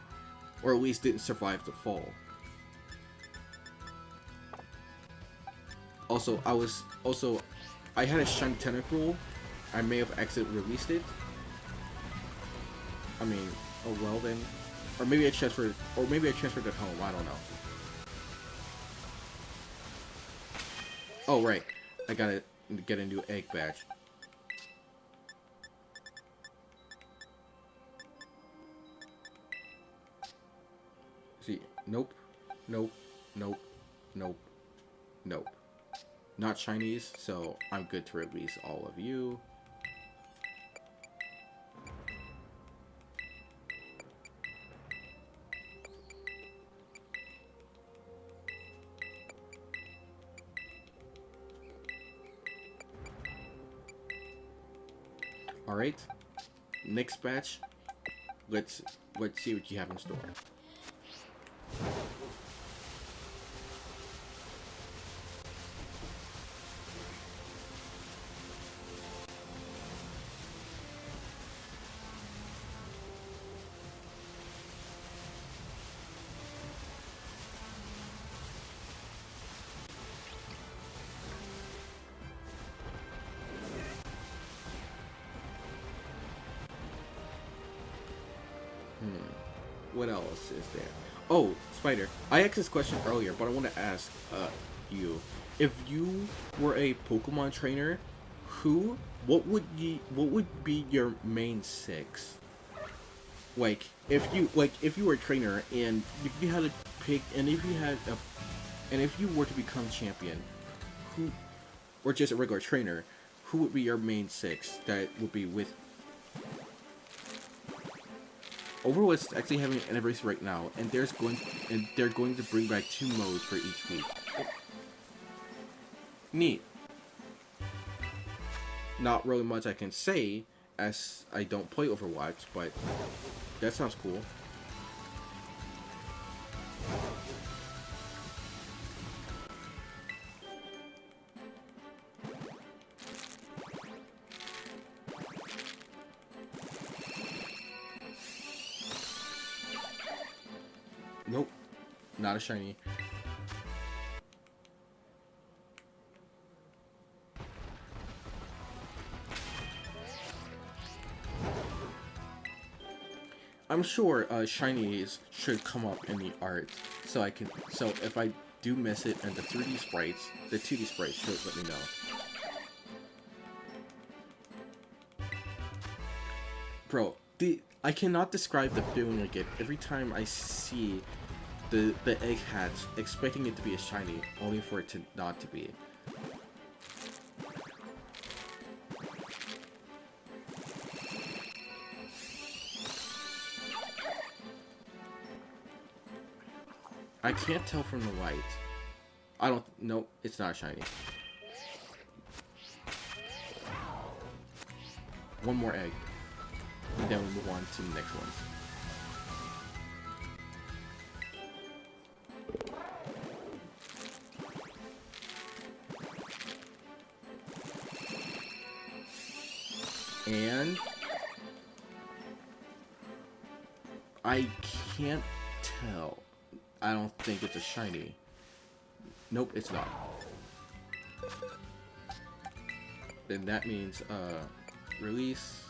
Or at least didn't survive the fall. I had a shiny Tentacruel. I may have accidentally released it. I mean, oh well then. Or maybe I transferred it home, I don't know. Oh right, I gotta get a new egg badge. See, nope, nope, nope, nope, nope. Not Chinese, so I'm good to release all of you. Alright, next batch, let's see what you have in store. What else is there? Oh, Spider. I asked this question earlier, but I want to ask you. If you were a Pokemon trainer, what would be your main 6? Like, if you were a trainer and if you had to pick, and if you were to become champion, or just a regular trainer, who would be your main 6 that would be with? Overwatch is actually having an anniversary right now, and they're going to bring back 2 modes for each week. Neat. Not really much I can say, as I don't play Overwatch, but that sounds cool. Nope, not a shiny. I'm I'm sure shinies should come up in the art, so if I do miss it and the 3D sprites, the 2D sprites should let me know. Bro, I cannot describe the feeling I get every time I see the egg hatch, expecting it to be a shiny, only for it to not to be. I can't tell from the light. I don't. Nope, it's not shiny. One more egg, and then we move on to the next ones. And I can't tell. I don't think it's a shiny. Nope, it's not. Then that means release,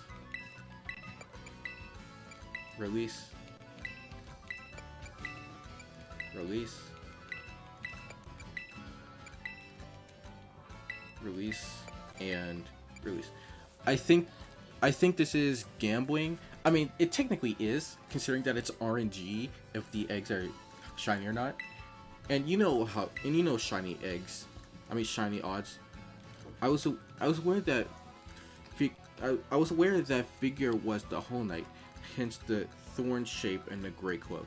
release, release, release, and release. I think this is gambling. I mean, it technically is, considering that it's RNG if the eggs are shiny or not. And you know shiny eggs. I mean shiny odds. I was aware that I was aware that figure was the Hollow Knight, hence the thorn shape and the gray cloak.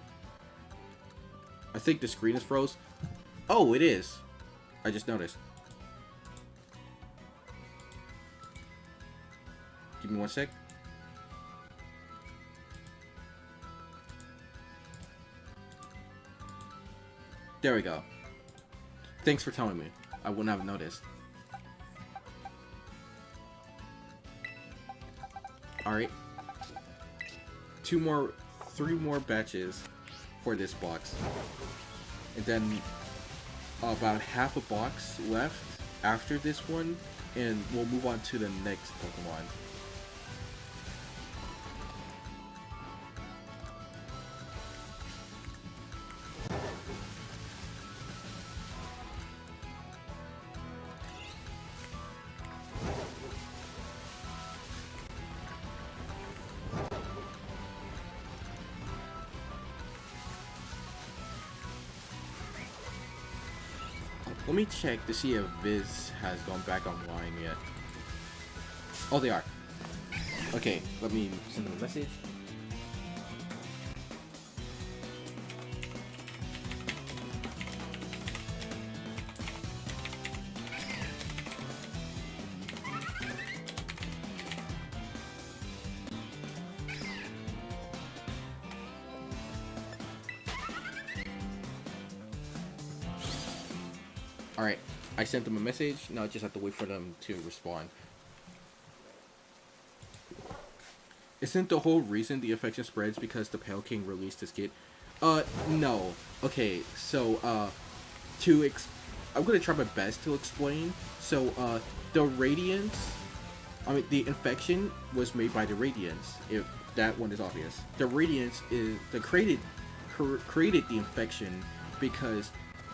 I think the screen is froze. Oh, it is. I just noticed. Give me one sec. There we go. Thanks for telling me. I wouldn't have noticed. Alright. 3 more batches for this box. And then about half a box left after this one, and we'll move on to the next Pokemon. Let me check to see if Viz has gone back online yet. Oh, they are. Okay, let me send them a message. Alright, I sent them a message, now I just have to wait for them to respond. Isn't the whole reason the infection spreads because the Pale King released his kit? No. Okay, so, I'm gonna try my best to explain. So, the Radiance, the infection was made by the Radiance, if that one is obvious. The Radiance created the infection because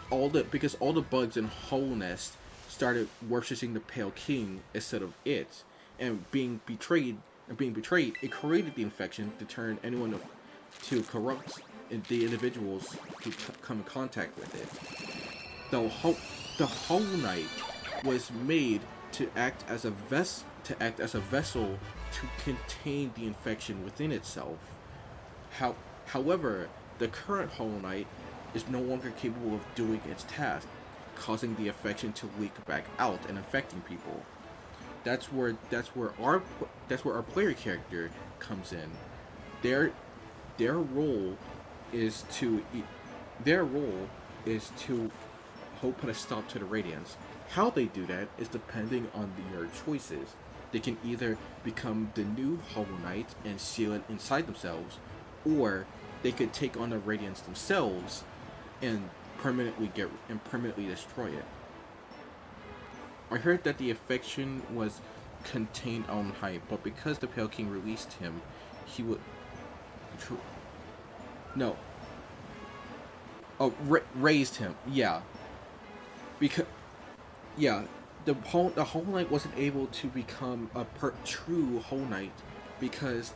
all the bugs in Hollow Nest started worshipping the Pale King instead of it, and being betrayed, it created the infection to turn anyone to corrupt the individuals who come in contact with it. The Hollow Knight was made to act as a vessel to contain the infection within itself. However, the current Hollow Knight is no longer capable of doing its task, causing the infection to leak back out and infecting people. That's where our player character comes in. Their role is to help put a stop to the Radiance. How they do that is depending on your choices. They can either become the new Hollow Knight and seal it inside themselves, or they could take on the Radiance themselves and permanently destroy it. I heard that the infection was contained on high, but because the Pale King released him, No. Oh, raised him. Yeah. Because yeah, the Whole Knight wasn't able to become a true Whole Knight because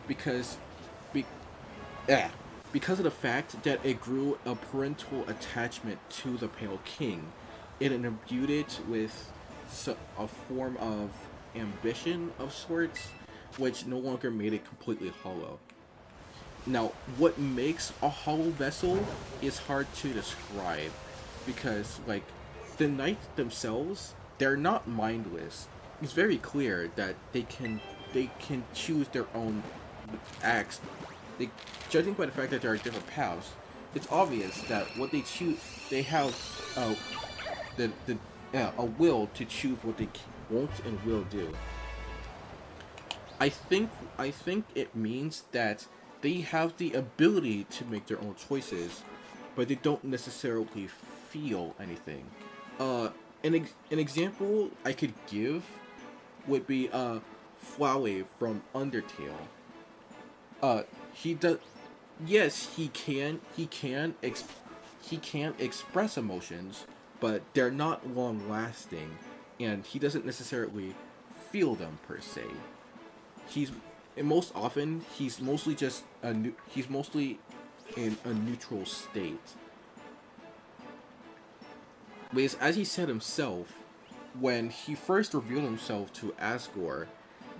because be, yeah, because of the fact that it grew a parental attachment to the Pale King. It imbued it with a form of ambition of sorts, which no longer made it completely hollow. Now, what makes a hollow vessel is hard to describe because, like, the knights themselves, they're not mindless. It's very clear that they can choose their own acts. They, judging by the fact that there are different paths, it's obvious that what they choose, they have the a will to choose what they won't and will do. I think it means that they have the ability to make their own choices, but they don't necessarily feel anything. Uh, an example I could give would be Flowey from Undertale. He does. Yes, he can express emotions, but they're not long lasting, and he doesn't necessarily feel them per se. He's and most often he's mostly just he's mostly in a neutral state. Because as he said himself, when he first revealed himself to Asgore,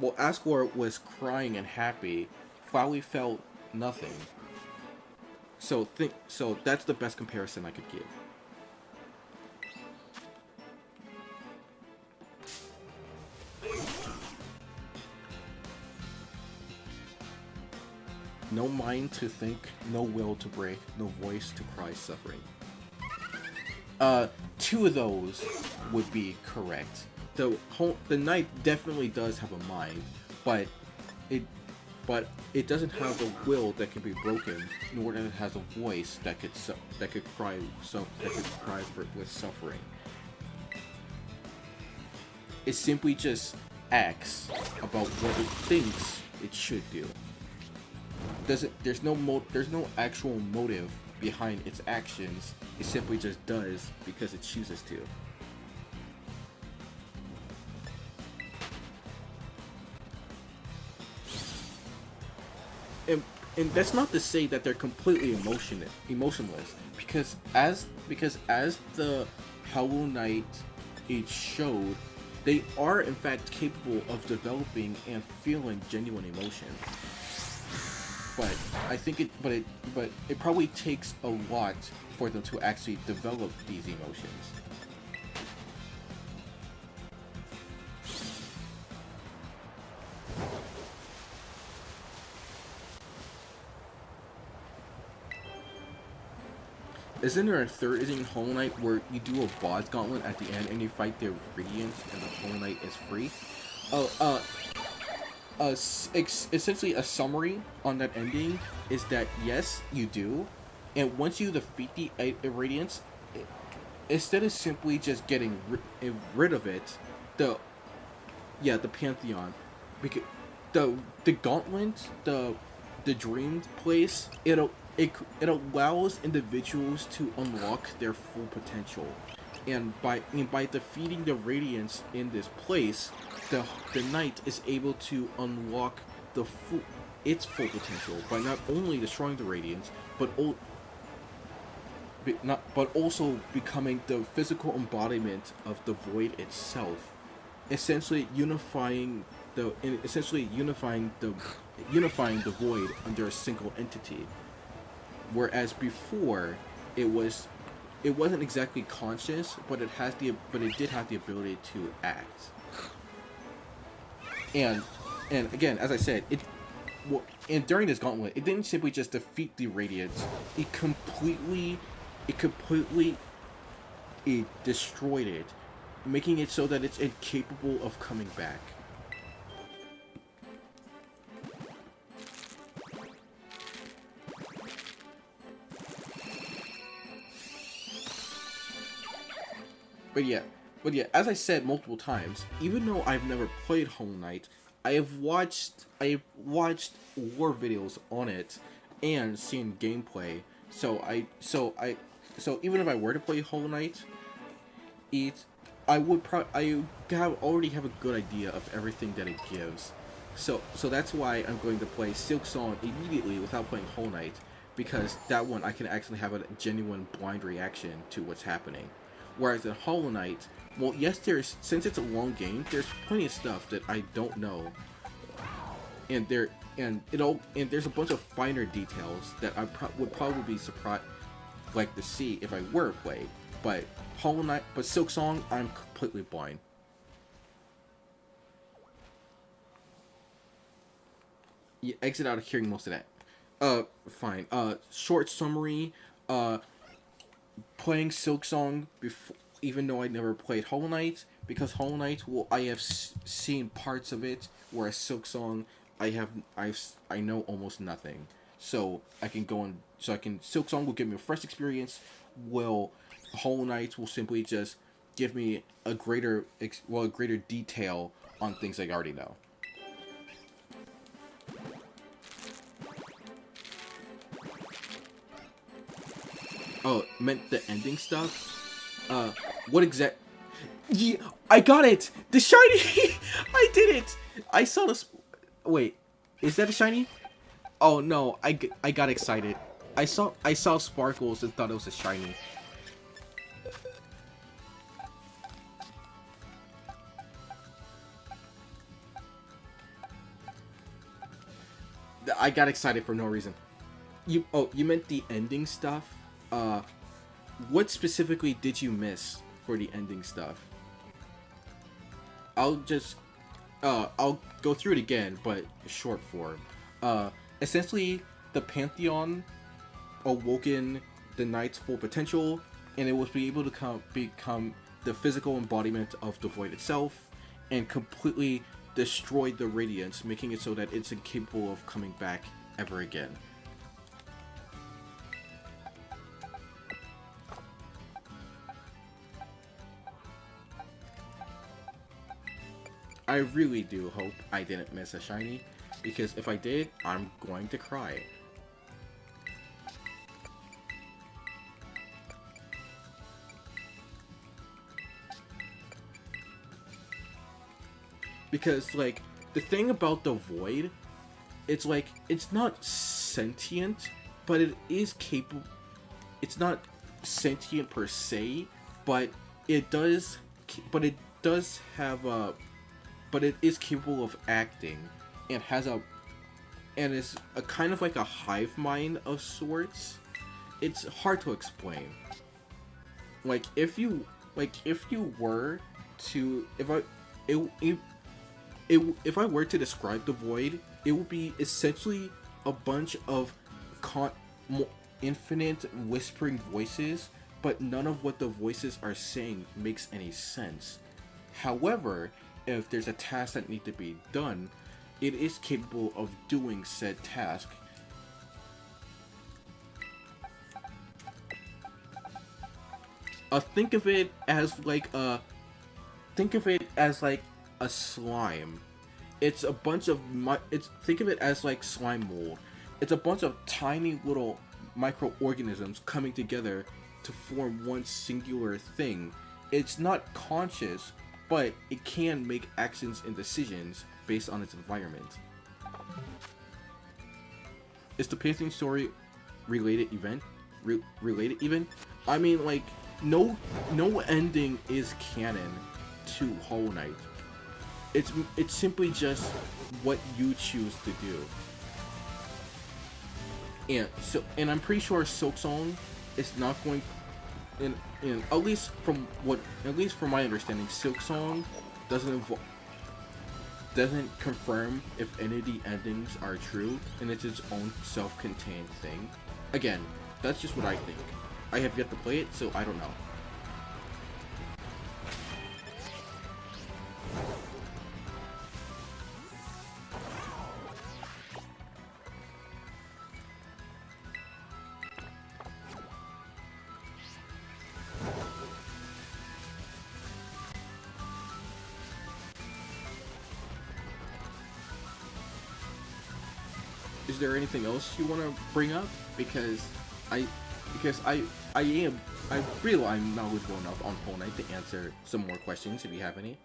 well, Asgore was crying and happy. Flowey felt nothing. So that's the best comparison I could give. No mind to think, no will to break, no voice to cry suffering. Two of those would be correct. The knight definitely does have a mind, but it it doesn't have a will that can be broken, nor that it has a voice that could cry with suffering. It simply just acts about what it thinks it should do. There's no actual motive behind its actions. It simply just does because it chooses to. And that's not to say that they're completely emotionless, because as the Hollow Knight it showed, they are in fact capable of developing and feeling genuine emotion. But I think it probably takes a lot for them to actually develop these emotions. Isn't there a third in Hollow Knight where you do a boss gauntlet at the end and you fight the Radiance and the Hollow Knight is free? Oh, essentially a summary on that ending is that yes, you do, and once you defeat the Radiance, instead of simply just getting rid of it, the the Pantheon, because the Gauntlet, the Dream Place, it allows individuals to unlock their full potential, and by defeating the Radiance in this place, the knight is able to unlock its full potential by not only destroying the Radiance, but also becoming the physical embodiment of the void itself, essentially unifying the void under a single entity. Whereas before, it wasn't exactly conscious, but it did have the ability to act. And again, as I said, and during this gauntlet, it didn't simply just defeat the Radiance. It destroyed it, making it so that it's incapable of coming back. But yeah, as I said multiple times, even though I've never played Hollow Knight, I have watched war videos on it, and seeing gameplay. So even if I were to play Hollow Knight, it I have already have a good idea of everything that it gives. So that's why I'm going to play Silk Song immediately without playing Hollow Knight, because that one I can actually have a genuine blind reaction to what's happening. Whereas in Hollow Knight, well, yes, since it's a long game, there's plenty of stuff that I don't know, and there's a bunch of finer details that would probably be surprised like to see if I were to play. But Silk Song, I'm completely blind. You exit out of hearing most of that. Fine. Short summary. Playing Silk Song before, even though I never played Hollow Knight, because Hollow Knight, well, I have seen parts of it, whereas Silk Song, I know almost nothing. So Silk Song will give me a fresh experience. Will Hollow Knight will simply just give me a greater detail on things I already know. Oh, meant the ending stuff? What exact... Yeah, I got it! The shiny! I did it! I saw the... Wait, is that a shiny? Oh no, I got excited. I saw sparkles and thought it was a shiny. I got excited for no reason. You meant the ending stuff? What specifically did you miss for the ending stuff? I'll go through it again, but short form. Essentially, the Pantheon awoken the Knight's full potential, and it was be able to become the physical embodiment of the Void itself, and completely destroyed the Radiance, making it so that it's incapable of coming back ever again. I really do hope I didn't miss a shiny, because if I did, I'm going to cry. Because, like, the thing about the Void, it's like, it's not sentient, but it is capable. It's not sentient per se, but it does have a... But it is capable of acting, and is a kind of like a hive mind of sorts. It's hard to explain. If I were to describe the Void, it would be essentially a bunch of infinite whispering voices, but none of what the voices are saying makes any sense. However, if there's a task that needs to be done, it is capable of doing said task. Think of it as like a slime. It's a bunch of think of it as like slime mold. It's a bunch of tiny little microorganisms coming together to form one singular thing. It's not conscious, but it can make actions and decisions based on its environment. Is the Pantheon story related event? Related even? I mean, like, no ending is canon to Hollow Knight. It's simply just what you choose to do. And I'm pretty sure Silk Song is not going. And at least from my understanding, Silk Song doesn't confirm if any of the endings are true, and it's its own self-contained thing. Again, that's just what I think. I have yet to play it, so I don't know. is there anything else you want to bring up? Because I feel I'm knowledgeable enough on Hollow Knight to answer some more questions if you have any.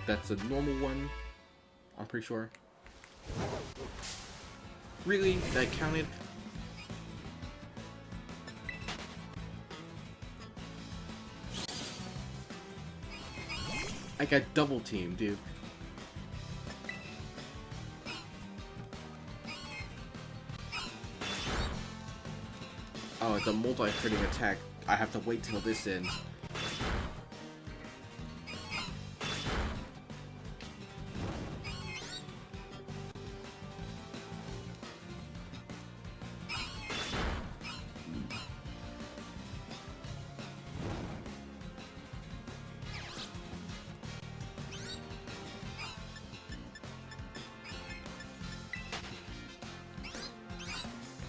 That's a normal one, I'm pretty sure. Really? That counted? I got double teamed, dude. Oh, it's a multi-critting attack. I have to wait till this ends.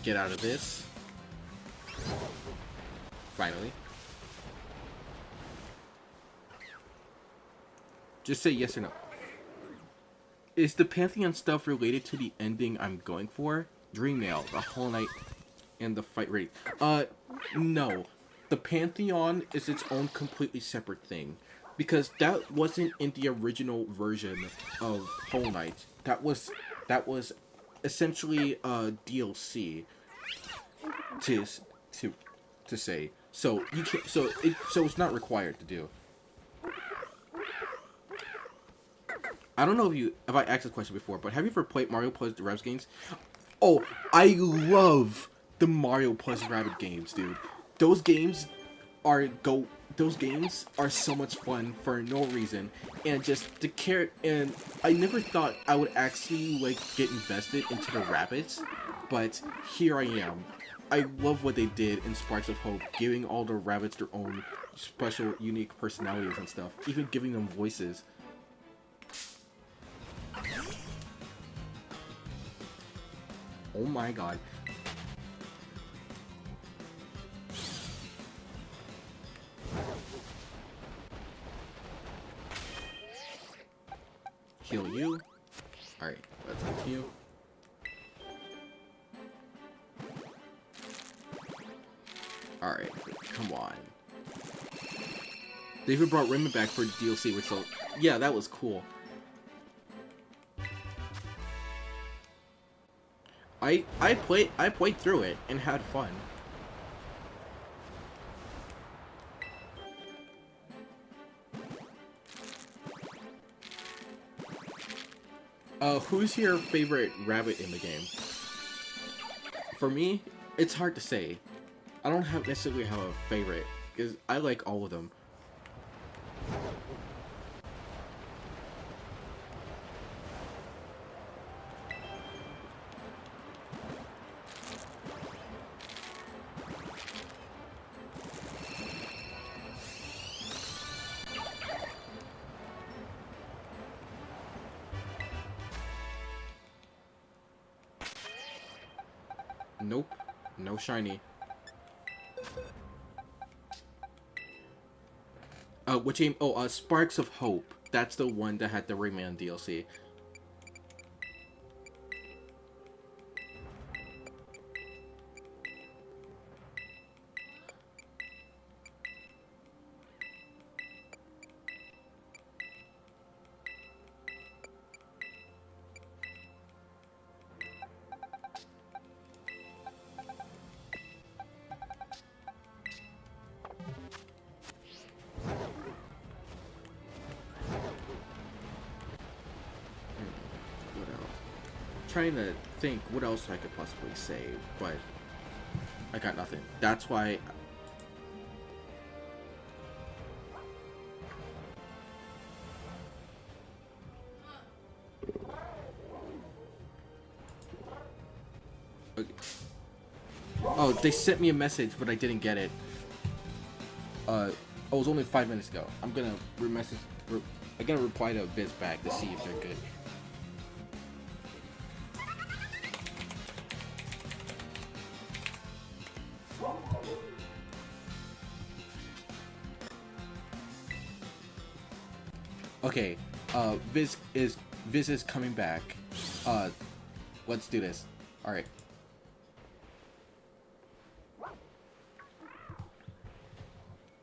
Get out of this. Finally. Just say yes or no. Is the Pantheon stuff related to the ending I'm going for? Dreamnail, the Hollow Knight, and the fight rate. No. The Pantheon is its own completely separate thing. Because that wasn't in the original version of Hollow Knight. That was essentially a DLC. To say. So you can so it's not required to do. I don't know if I asked this question before, but have you ever played Mario plus Rabbids games? Oh, I love the Mario plus Rabbids games, dude. Those games are so much fun for no reason, and just the care. And I never thought I would actually like get invested into the Rabbids, but here I am. I love what they did in Sparks of Hope, giving all the Rabbids their own special, unique personalities and stuff, even giving them voices. Oh my god. Heal you. Alright, let's continue. Alright, come on. They even brought Raymond back for DLC, which so yeah, that was cool. I played through it and had fun. Who's your favorite rabbit in the game? For me, it's hard to say. I don't necessarily have a favorite, because I like all of them. Nope, no shiny. Which game? Oh, Sparks of Hope. That's the one that had the Rayman DLC. Trying to think what else I could possibly say, but I got nothing. That's why. Okay. Oh, they sent me a message, but I didn't get it. Oh, it was only 5 minutes ago. I'm gonna I gotta reply to Viz back to see if they're good. Okay, Viz is coming back. Uh, let's do this. All right.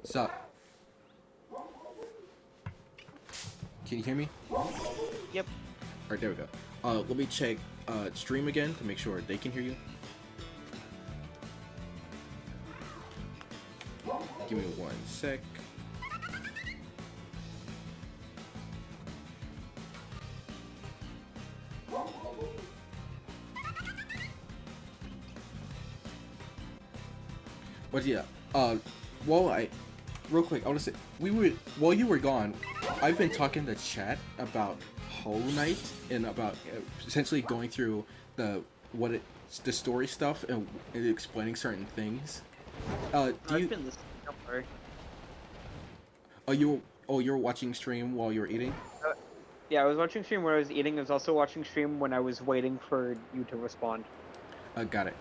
So, can you hear me? Yep. All right, there we go. Let me check stream again to make sure they can hear you. Give me 1 sec. But yeah, real quick, I want to say, while you were gone, I've been talking to chat about Hollow Knight and about essentially going through the story stuff and explaining certain things. I've been listening. Don't worry. You were watching stream while you were eating? Yeah, I was watching stream when I was eating. I was also watching stream when I was waiting for you to respond. Got it.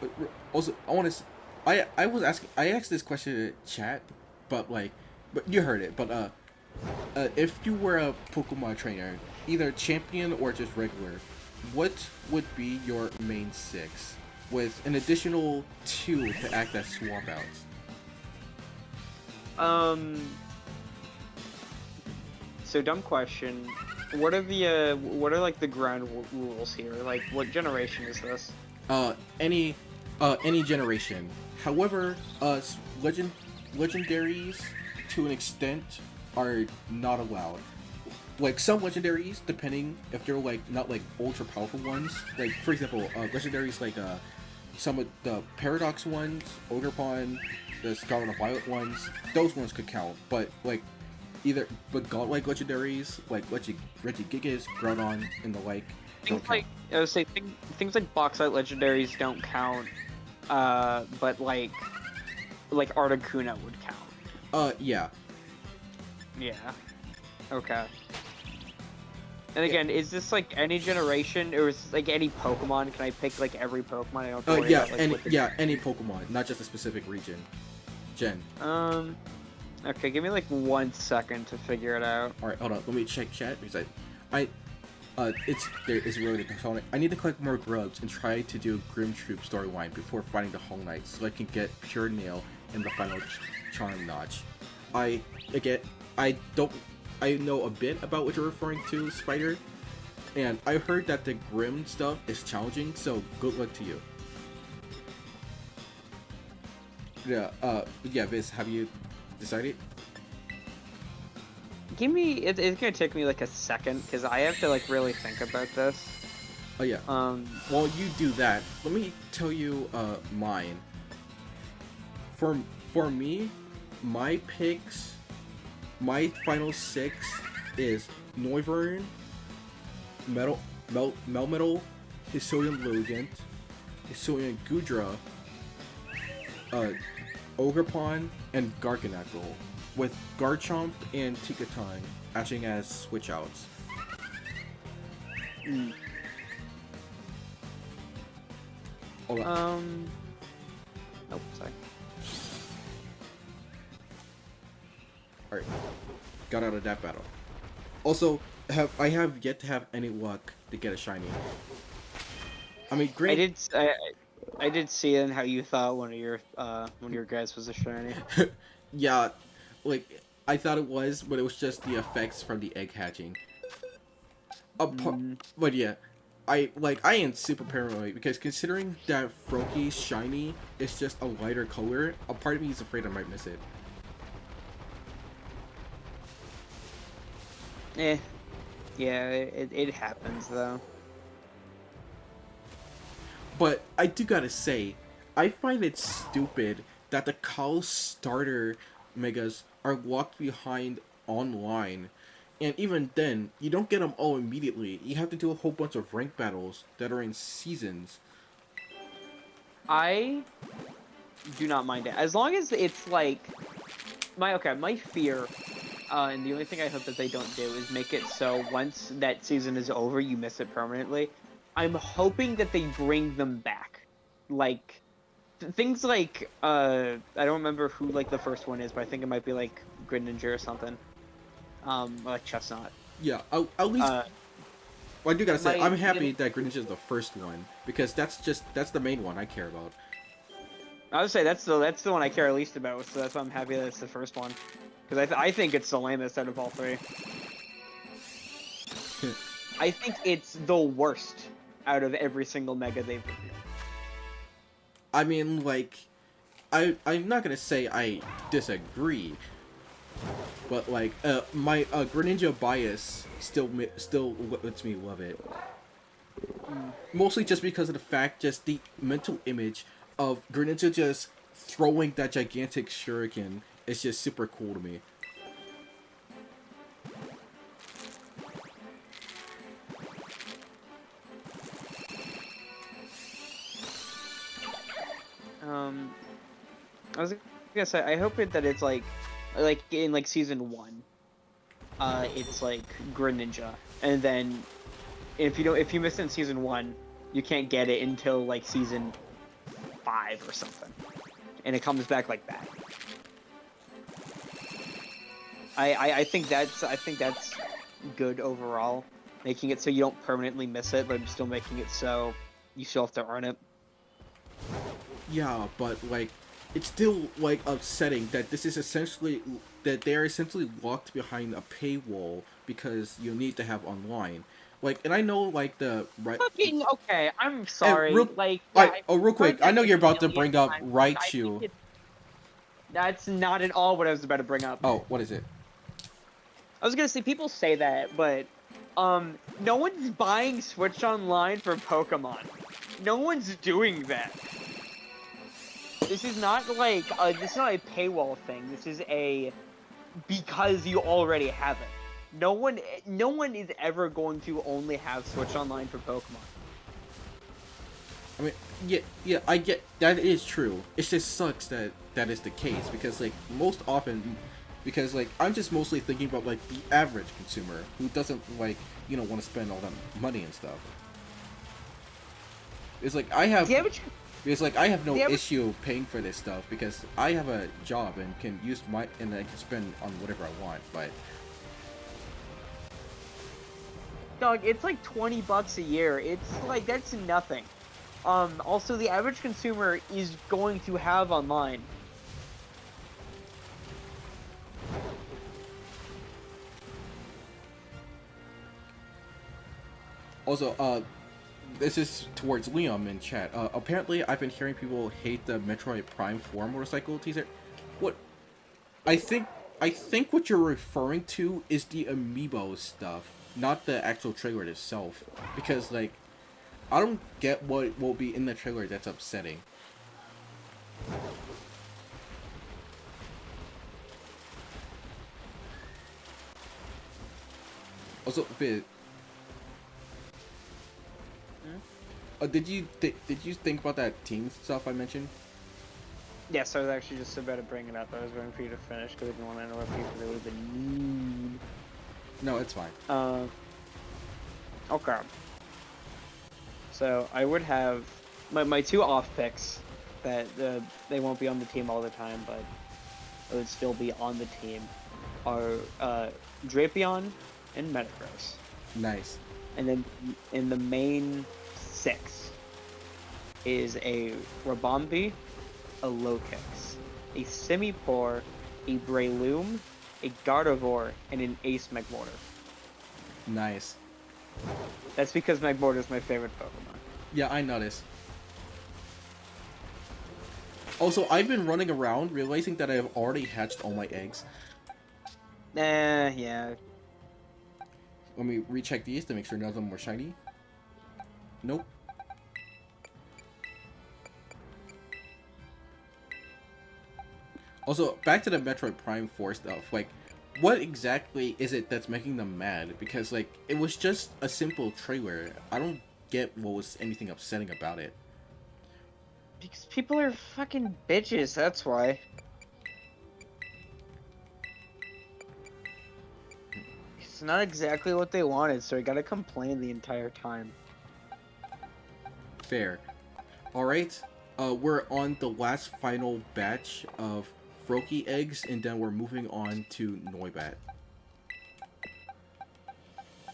But also, I asked this question in chat, but you heard it. But if you were a Pokemon trainer, either champion or just regular, what would be your main 6, with an additional 2 to act as swap outs? So dumb question. What are like the ground rules here? Like, what generation is this? Any generation. However, legendaries to an extent are not allowed. Like some legendaries, depending if they're like not like ultra powerful ones. Like for example, legendaries like some of the Paradox ones, Ogerpon, the Scarlet and Violet ones, those ones could count. But like godlike legendaries like Regigigas, Groudon, and the like. Things like I would say things like Boxite legendaries don't count. But like Articuno would count. Yeah. Yeah. Okay. And again, is this like any generation, or is this like any Pokemon? Can I pick like every Pokemon? I don't have to worry yeah, about, like, any Pokemon, not just a specific region. Gen. Okay, give me like 1 second to figure it out. All right, hold on. Let me check chat because it's really the I need to collect more grubs and try to do Grim Troop storyline before fighting the Hollow Knight, so I can get Pure Nail in the final charm notch. I know a bit about what you're referring to, Spider, and I heard that the Grim stuff is challenging, so good luck to you. Yeah, Viz, have you decided? It's gonna take me like a second, because I have to like really think about this. Oh yeah. While you do that, let me tell you mine. For me, my picks, my final 6 is Noivern, Melmetal, Hisuian Lugant, Hisuian Gudra, Ogerpon, and Garganacl, with Garchomp and Tikaton acting as switch outs. Oh, sorry. Alright, got out of that battle. Also, I have yet to have any luck to get a shiny. I mean, great. I did see in how you thought one of your guys was a shiny. Yeah, like I thought it was, but it was just the effects from the egg hatching. But yeah, I am super paranoid because considering that Froakie shiny is just a lighter color, a part of me is afraid I might miss it. Yeah, it happens though. But I do gotta say, I find it stupid that the Call starter megas are locked behind online. And even then, you don't get them all immediately. You have to do a whole bunch of rank battles that are in seasons. I do not mind it. As long as it's like... My fear, and the only thing I hope that they don't do is make it so once that season is over, you miss it permanently. I'm hoping that they bring them back. Like, things like, I don't remember who, like, the first one is, but I think it might be, like, Greninja or something. like chestnut. Yeah, at least Uh, well, I do gotta say my I'm happy that Greninja is the first one because that's the main one I care about. I would say that's the one I care least about, so that's why I'm happy that it's the first one, because I think it's the lamest out of all three. I think it's the worst out of every single Mega they've revealed. I mean, like, I'm not gonna say I disagree, but like, my Greninja bias still lets me love it. Mostly just because of the fact, just the mental image of Greninja just throwing that gigantic shuriken is just super cool to me. Um, I was gonna say I hope that it's like in like season 1, it's like Greninja, and then if you miss it in season 1, you can't get it until like season 5 or something, and it comes back like that. I think that's good overall, making it so you don't permanently miss it, but still making it so you still have to earn it. Yeah, but like, it's still like upsetting that this is essentially that they're essentially locked behind a paywall because you need to have online. Like, and I know like the right. Fucking okay, I'm And sorry. real, Like, yeah, I've real quick, heard I that know a you're about to million bring up times. I think Raichu. that's not at all what I was about to bring up. Oh, what is it? I was gonna say people say that, but no one's buying Switch Online for Pokemon. No one's doing that. This is not like this is not a paywall thing. This is a because you already have it. No one is ever going to only have Switch Online for Pokemon. I mean, yeah, I get that is true. It just sucks that that is the case because like most often, because like I'm just mostly thinking about like the average consumer who doesn't like want to spend all that money and stuff. It's like I have The average because like I have no the average issue paying for this stuff because I have a job and can use my and I can spend on whatever I want. But dog, it's like $20 a year. It's like that's nothing. Also, the average consumer is going to have online. also, this is towards Liam in chat. Apparently, I've been hearing people hate the Metroid Prime 4 motorcycle teaser. What? I think I think what you're referring to is the amiibo stuff, not the actual trailer itself. Because like, I don't get what will be in the trailer that's upsetting. Also, Viz, did you think about that team stuff I mentioned? Yes, I was actually just about to bring it up. I was waiting for you to finish because I didn't want to interrupt you because it would have been mean. No, it's fine. Okay. So I would have my two off picks that they won't be on the team all the time, but it would still be on the team are Drapion and Metagross. Nice. And then in the main 6 is a Rabombi, a Lokix, a Simipour, a Breloom, a Gardevoir, and an Ace Magmortar. Nice. That's because Magmortar is my favorite Pokemon. Yeah, I noticed. Also, I've been running around realizing that I have already hatched all my eggs. Yeah. Let me recheck these to make sure none of them were shiny. Nope. Also, back to the Metroid Prime 4 stuff, like, what exactly is it that's making them mad? Because, like, it was just a simple trailer. I don't get what was anything upsetting about it. Because people are fucking bitches, that's why. It's not exactly what they wanted, so I gotta complain the entire time. Fair. Alright, we're on the last final batch of Froakie eggs, and then we're moving on to Noibat.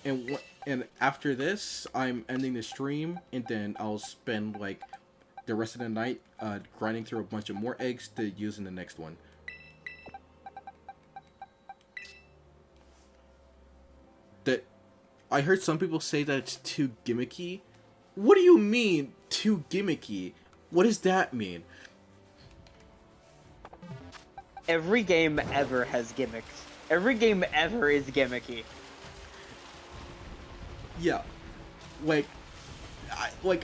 and after this, I'm ending the stream, and then I'll spend like the rest of the night grinding through a bunch of more eggs to use in the next one. That I heard some people say that it's too gimmicky. What do you mean too gimmicky? What does that mean? Every game ever has gimmicks. Every game ever is gimmicky. Yeah, like,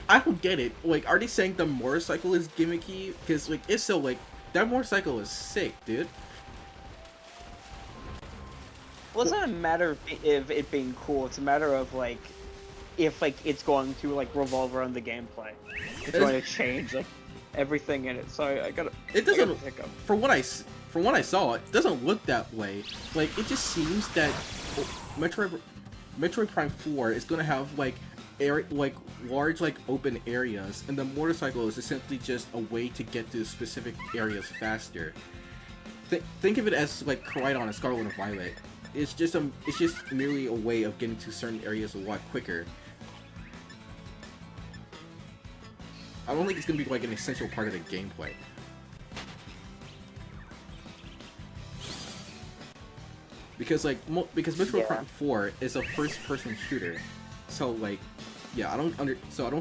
I don't get it. Like, are they saying the motorcycle is gimmicky? Because like, if so, like, that motorcycle is sick, dude. Well, it's not a matter of it being cool. It's a matter of like, if like it's going to like revolve around the gameplay. It's going to change like everything in it. So I gotta. It doesn't. I gotta pick 'em. From what I saw, it doesn't look that way. Like, it just seems that Metroid Prime 4 is gonna have like large like open areas, and the motorcycle is essentially just a way to get to specific areas faster. Think of it as like Koridon and Scarlet and Violet. It's just merely a way of getting to certain areas a lot quicker. I don't think it's gonna be like an essential part of the gameplay. Because like Metroid Prime 4 is a first-person shooter, so like, yeah, I don't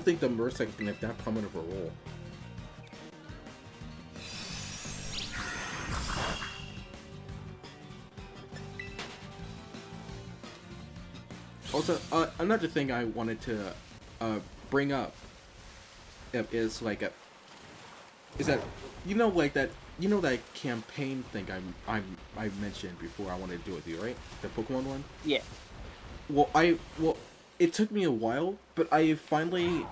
think the motorcycle can have that prominent of a role. Also, another thing I wanted to bring up is that that campaign thing I mentioned before I wanted to do with you, right? The Pokemon one? Yeah. Well, it took me a while, but I finally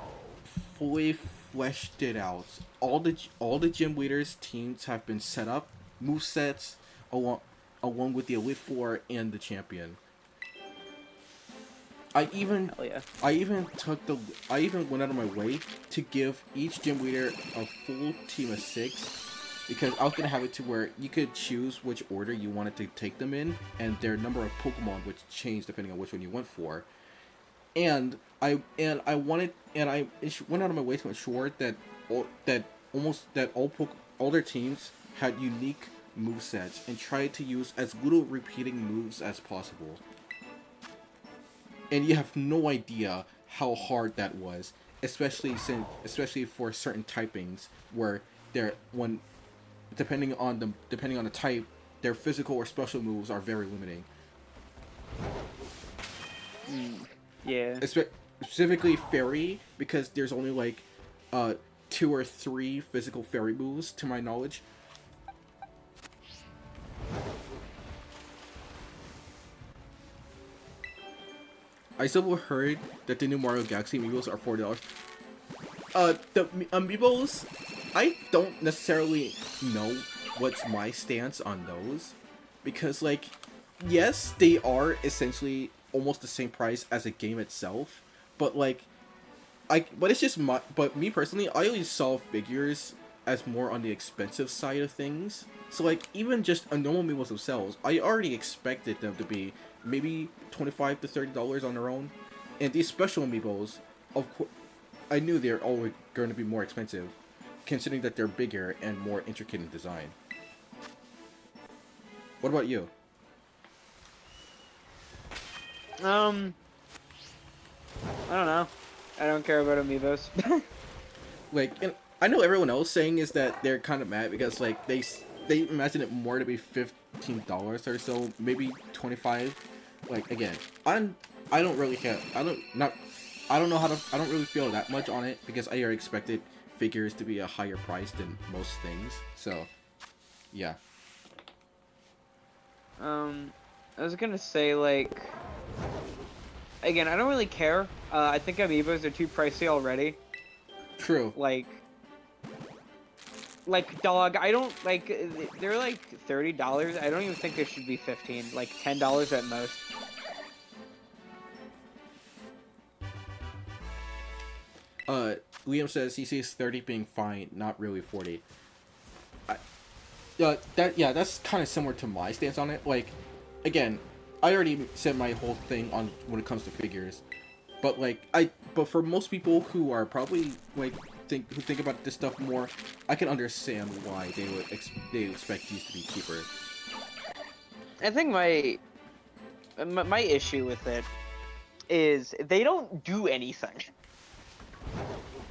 fully fleshed it out. All the gym leaders' teams have been set up, movesets along with the Elite Four and the champion. I even went out of my way to give each gym leader a full team of 6, because I was gonna have it to where you could choose which order you wanted to take them in, and their number of Pokemon would change depending on which one you went for. And I went out of my way to ensure that all their teams had unique movesets, and tried to use as little repeating moves as possible. And you have no idea how hard that was, especially for certain typings where depending on the type, their physical or special moves are very limiting. Yeah. Specifically Fairy, because there's only like 2 or 3 physical Fairy moves to my knowledge. I still heard that the new Mario Galaxy amiibos are $40. The amiibos, I don't necessarily know what's my stance on those, because like, yes, they are essentially almost the same price as a game itself, but like, but it's just but me personally, I always saw figures as more on the expensive side of things. So like, even just a normal amiibos themselves, I already expected them to be maybe $25 to $30 on their own, and these special amiibos, of course, I knew they're always going to be more expensive, considering that they're bigger and more intricate in design. What about you? I don't know. I don't care about amiibos. Like, and I know everyone else saying is that they're kind of mad because like they imagine it more to be $15 or so, maybe 25. Like, again, I don't really care. I don't really feel that much on it, because I already expected figures to be a higher price than most things. So, yeah. I was gonna say, like, again, I don't really care. I think amiibos are too pricey already. True. Like, dog, I don't, like, they're like $30. I don't even think they should be $15. Like, $10 at most. Liam says he sees 30 being fine, not really 40. That's kind of similar to my stance on it. Like, again, I already said my whole thing on when it comes to figures, but like but for most people who are probably like who think about this stuff more, I can understand why they expect these to be cheaper. I think my issue with it is they don't do anything.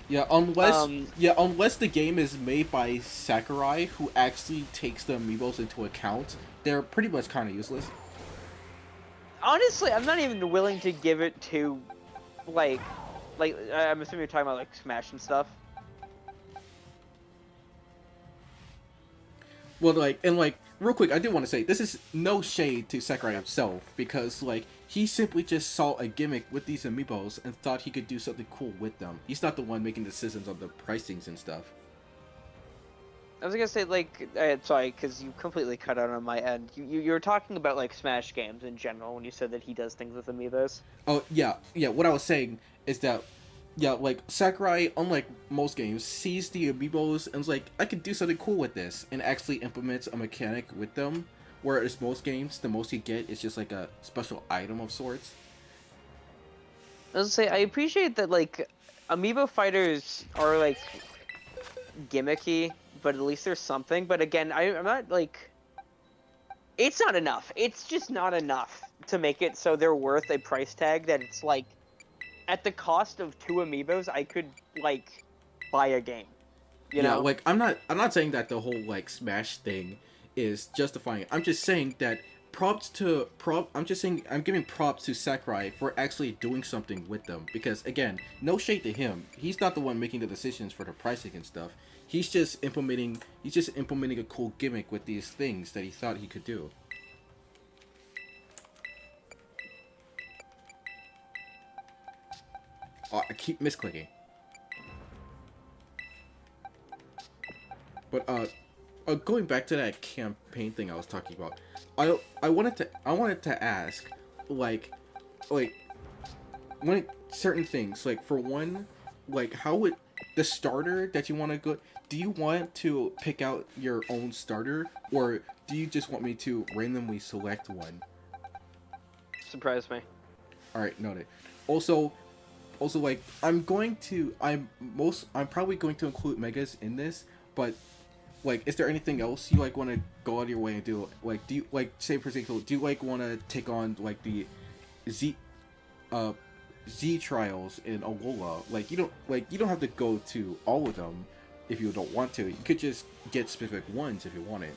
Yeah, unless the game is made by Sakurai, who actually takes the amiibos into account, they're pretty much kind of useless. Honestly, I'm not even willing to give it to, like I'm assuming you're talking about like Smash and stuff. Well, like real quick, I do want to say this is no shade to Sakurai himself, because like he simply just saw a gimmick with these amiibos and thought he could do something cool with them. He's not the one making decisions on the pricings and stuff. I was gonna say, like, sorry, because you completely cut out on my end. You were talking about like Smash games in general when you said that he does things with amiibos. Oh yeah. What I was saying is that, yeah, like Sakurai, unlike most games, sees the amiibos and is like, I could do something cool with this, and actually implements a mechanic with them. Whereas most games, the most you get is just like a special item of sorts. I was gonna say, I appreciate that like amiibo fighters are like gimmicky, but at least there's something. But again, I'm not like, it's not enough. It's just not enough to make it so they're worth a price tag that it's like, at the cost of 2 amiibos, I could like buy a game. You know? Like I'm not saying that the whole like Smash thing is justifying it. I'm just saying that I'm giving props to Sakurai for actually doing something with them, because again, no shade to him. He's not the one making the decisions for the pricing and stuff. He's just implementing a cool gimmick with these things that he thought he could do. Oh, I keep misclicking. But going back to that campaign thing I was talking about, I wanted to ask, like when certain things, like for one, like how would the starter that you want to go? Do you want to pick out your own starter, or do you just want me to randomly select one? Surprise me. All right, noted. Also, like I'm probably going to include megas in this, but like, is there anything else you like want to go out of your way and do? Like, do you like, say for example, do you like want to take on like the Z trials in Alola? Like, you don't have to go to all of them if you don't want to. You could just get specific ones if you want it.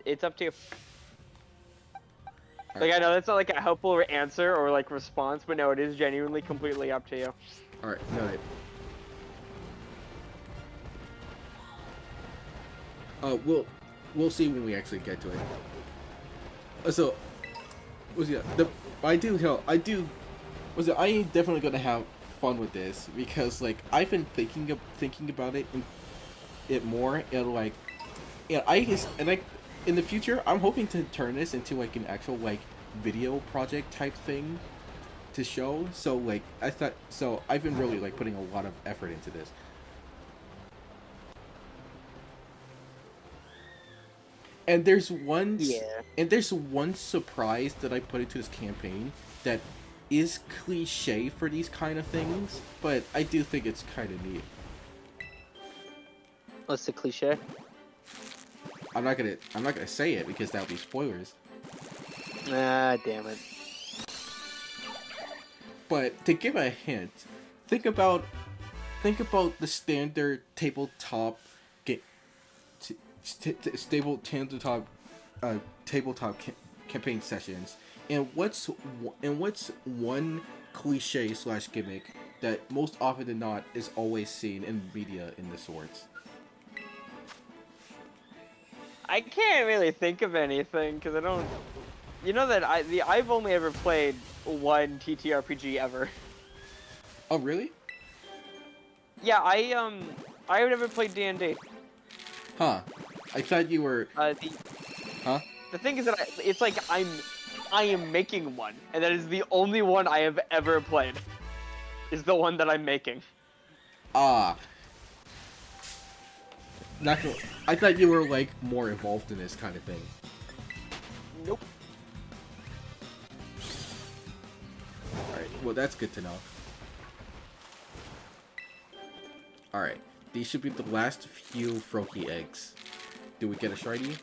It's up to you. Like, I know that's not like a helpful answer or like response, but no, it is genuinely completely up to you. All right, noted. We'll see when we actually get to it. So, I am definitely gonna have fun with this, because like I've been thinking about it more, and like, in the future I'm hoping to turn this into like an actual like video project type thing to show. So like I've been really like putting a lot of effort into this. And there's one surprise that I put into this campaign that is cliche for these kind of things, but I do think it's kind of neat. What's the cliche? I'm not gonna say it because that would be spoilers. Ah, damn it. But to give a hint, think about the standard tabletop campaign sessions, and what's one cliche / gimmick that most often than not is always seen in media in the sorts. I can't really think of anything because I don't. You know that I've only ever played one TTRPG ever. Oh really? Yeah, I've never played D&D. Huh. I thought you were. Huh? The thing is that it's like I am making one, and that is the only one I have ever played. Is the one that I'm making. Ah. I thought you were like more involved in this kind of thing. Nope. Well, that's good to know. Alright. These should be the last few Froakie eggs. Do we get a shiny?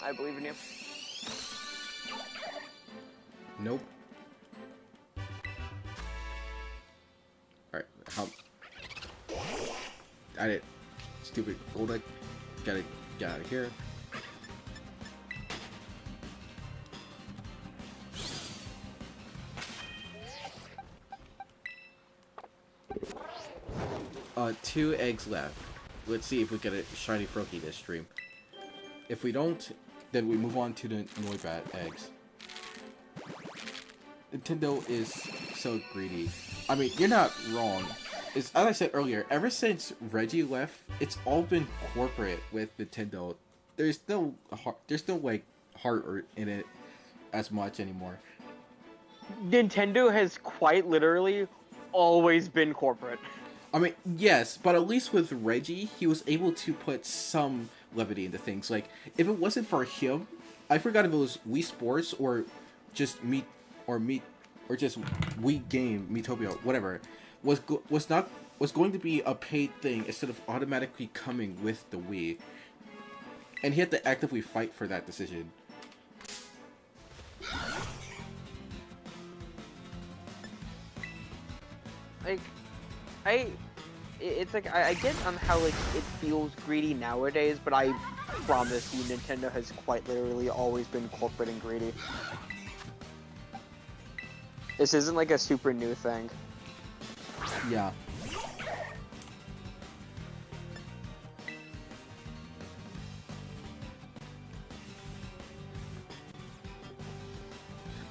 I believe in you. Nope. Alright, how... I did. Stupid gold egg. Gotta get out of here. Two eggs left. Let's see if we get a shiny Froakie this stream. If we don't, then we move on to the Noibat eggs. Nintendo is so greedy. I mean, you're not wrong. As I said earlier, ever since Reggie left, it's all been corporate with Nintendo. There's no like heart in it as much anymore. Nintendo has quite literally always been corporate. I mean, yes, but at least with Reggie, he was able to put some levity into things. Like, if it wasn't for him, I forgot if it was Wii Sports or just or just Wii Game, Miitopia, whatever, was going to be a paid thing instead of automatically coming with the Wii. And he had to actively fight for that decision. Like, it's like, I get how, like, it feels greedy nowadays, but I promise you Nintendo has quite literally always been corporate and greedy. This isn't, like, a super new thing. Yeah.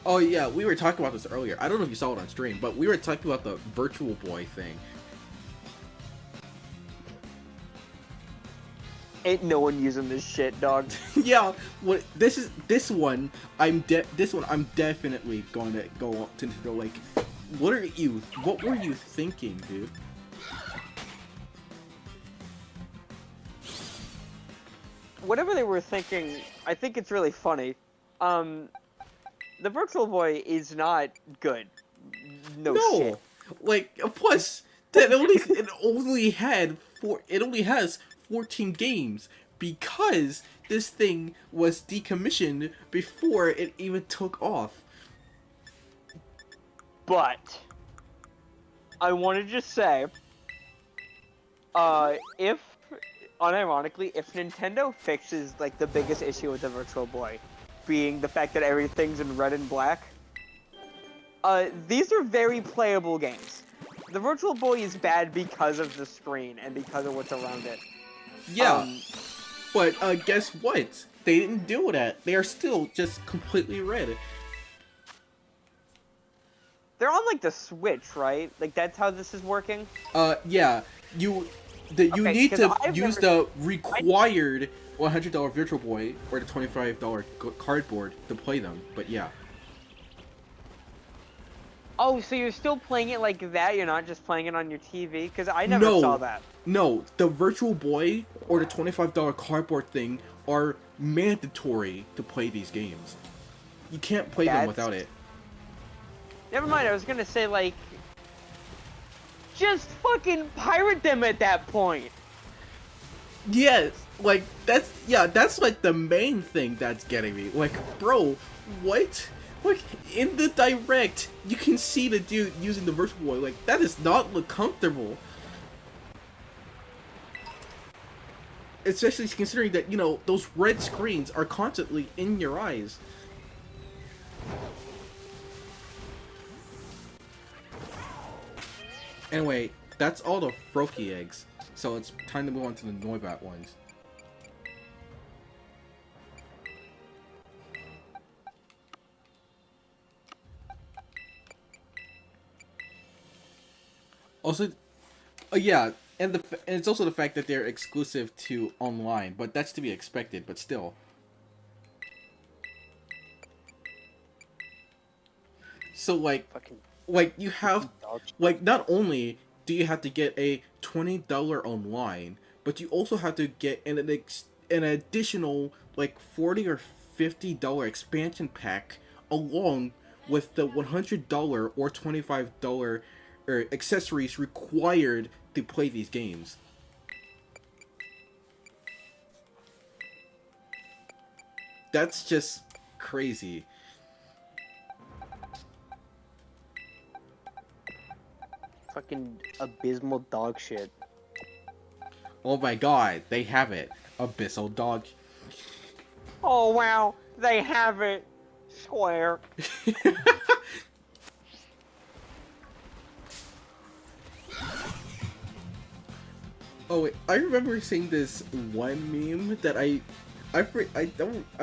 Oh yeah, we were talking about this earlier. I don't know if you saw it on stream, but we were talking about the Virtual Boy thing. Ain't no one using this shit, dog. Yeah, what this one I'm definitely going to go like, what were you thinking, dude? Whatever they were thinking, I think it's really funny. The Virtual Boy is not good. No shit. Like, plus that it only has 14 games because this thing was decommissioned before it even took off. But I want to just say, if unironically, if Nintendo fixes like the biggest issue with the Virtual Boy, being the fact that everything's in red and black, these are very playable games. The Virtual Boy is bad because of the screen and because of what's around it. Yeah, but guess what? They didn't do that. They are still just completely red. They're on like the Switch, right? Like that's how this is working. Yeah. You need to use the required $100 Virtual Boy or the $25 cardboard to play them. But yeah. Oh, so you're still playing it like that? You're not just playing it on your TV? Because I never saw that. No, the Virtual Boy or the $25 cardboard thing are mandatory to play these games. You can't play them without it. Never mind, I was gonna say, like, just fucking pirate them at that point. Yes, like, that's like the main thing that's getting me. Like, bro, what? Like, in the direct, you can see the dude using the Virtual Boy. Like, that does not look comfortable. Especially considering that, you know, those red screens are constantly in your eyes. Anyway, that's all the Froakie eggs. So it's time to move on to the Noibat ones. Also, yeah, and it's also the fact that they're exclusive to online, but that's to be expected, but still. So, like you have, like, not only do you have to get a $20 online, but you also have to get an additional, like, $40 or $50 expansion pack along with the $100 or $25 accessories required to play these games. That's just crazy. Fucking abysmal dog shit. Oh my god, they have it. Abyssal dog. Oh wow, they have it. Square. Oh wait, I remember seeing this one meme that I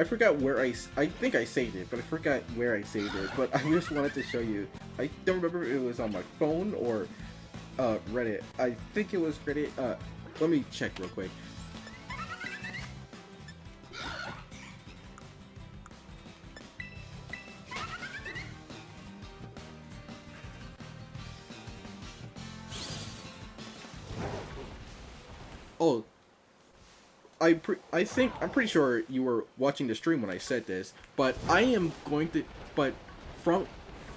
forgot where I think I saved it, but I forgot where I saved it. But I just wanted to show you. I don't remember if it was on my phone or Reddit. I think it was Reddit. Let me check real quick. Oh, I'm pretty sure you were watching the stream when I said this, but I am going to, but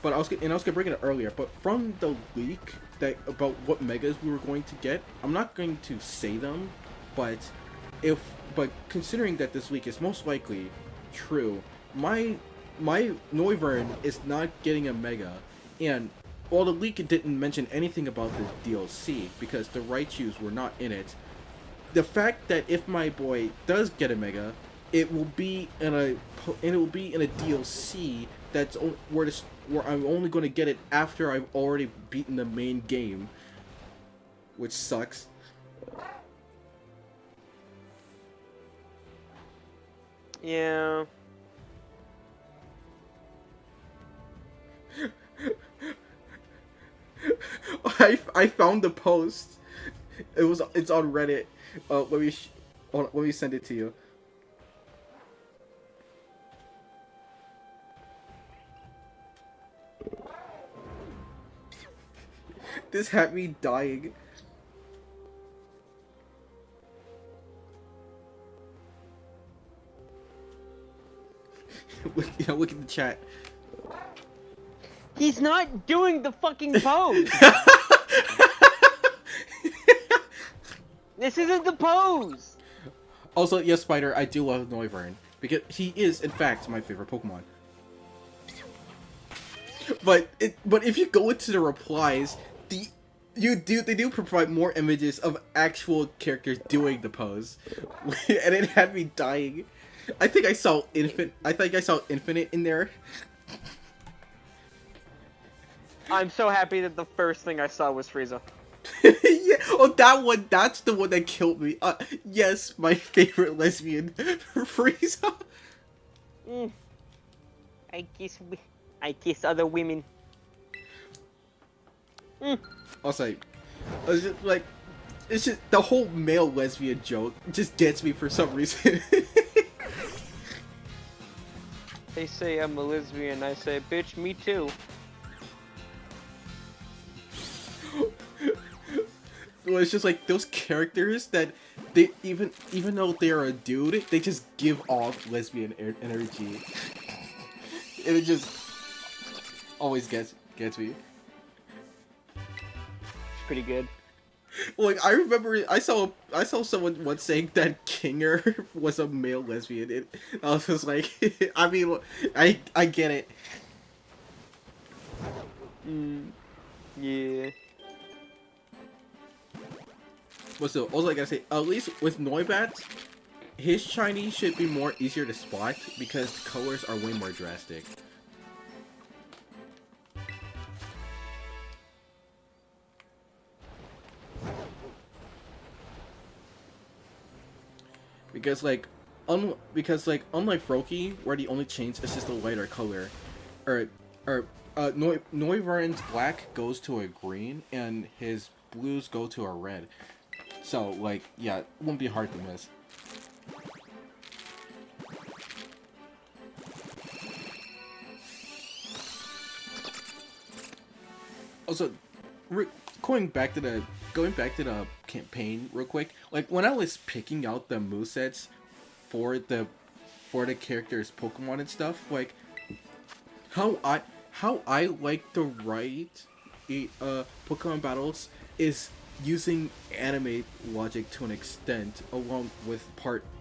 I was gonna bring it up earlier, but from the leak that about what megas we were going to get, I'm not going to say them, but considering that this leak is most likely true, my Noivern is not getting a mega, and while the leak didn't mention anything about the DLC because the Raichus were not in it. The fact that if my boy does get a mega, it will be in a DLC that's where I'm only going to get it after I've already beaten the main game, which sucks. Yeah. I found the post. It's on Reddit. Let me send it to you. This had me dying. Look at the chat. He's not doing the fucking pose. This isn't the pose! Also, yes, Spider, I do love Noivern, because he is, in fact, my favorite Pokemon. But if you go into the replies, they do provide more images of actual characters doing the pose, and it had me dying. I think I saw Infinite in there. I'm so happy that the first thing I saw was Frieza. Yeah, oh, that's the one that killed me. Yes, my favorite lesbian, Frieza. I kiss other women. Also, it's just the whole male lesbian joke just gets me for some reason. They say I'm a lesbian, I say, bitch, me too. Well, it's just like those characters that they even though they're a dude, they just give off lesbian energy, and it just always gets me. Pretty good. Like I remember, I saw someone once saying that Kinger was a male lesbian. And I was just like, I mean, I get it. Yeah. But still, also, like I say, at least with Noibat, his shiny should be more easier to spot because the colors are way more drastic. Because unlike Froakie, where the only change is just a lighter color, Noivern's black goes to a green and his blues go to a red. So, like, yeah, it won't be hard to miss. Also, going back to the campaign real quick, like when I was picking out the movesets for the characters' Pokemon and stuff, like how how I like to write Pokemon battles is using anime logic to an extent, along with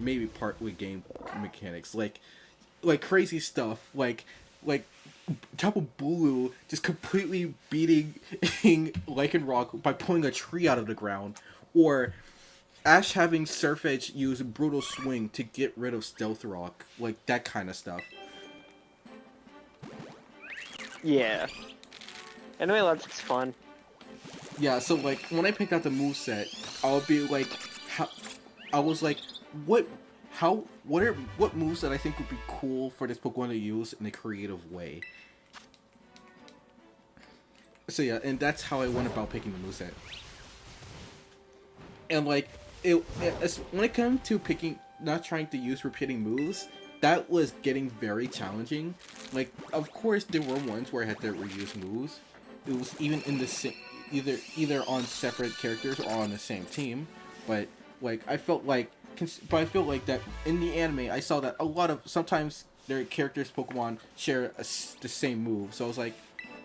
maybe part with game mechanics, like crazy stuff, like Tapu Bulu just completely beating Lycanroc by pulling a tree out of the ground, or Ash having Surf Edge use Brutal Swing to get rid of Stealth Rock, like that kind of stuff. Yeah. Anime logic's fun. Yeah, so like when I picked out the moveset, I'll be like, how, I was like, what moves that I think would be cool for this Pokemon to use in a creative way. So yeah, and that's how I went about picking the moveset. And like when it came to picking, not trying to use repeating moves, that was getting very challenging. Like, of course, there were ones where I had to reuse moves. It was even in the same, either on separate characters or on the same team. But like, I felt like that in the anime, I saw that a lot of sometimes their characters' Pokemon share the same move. So I was like,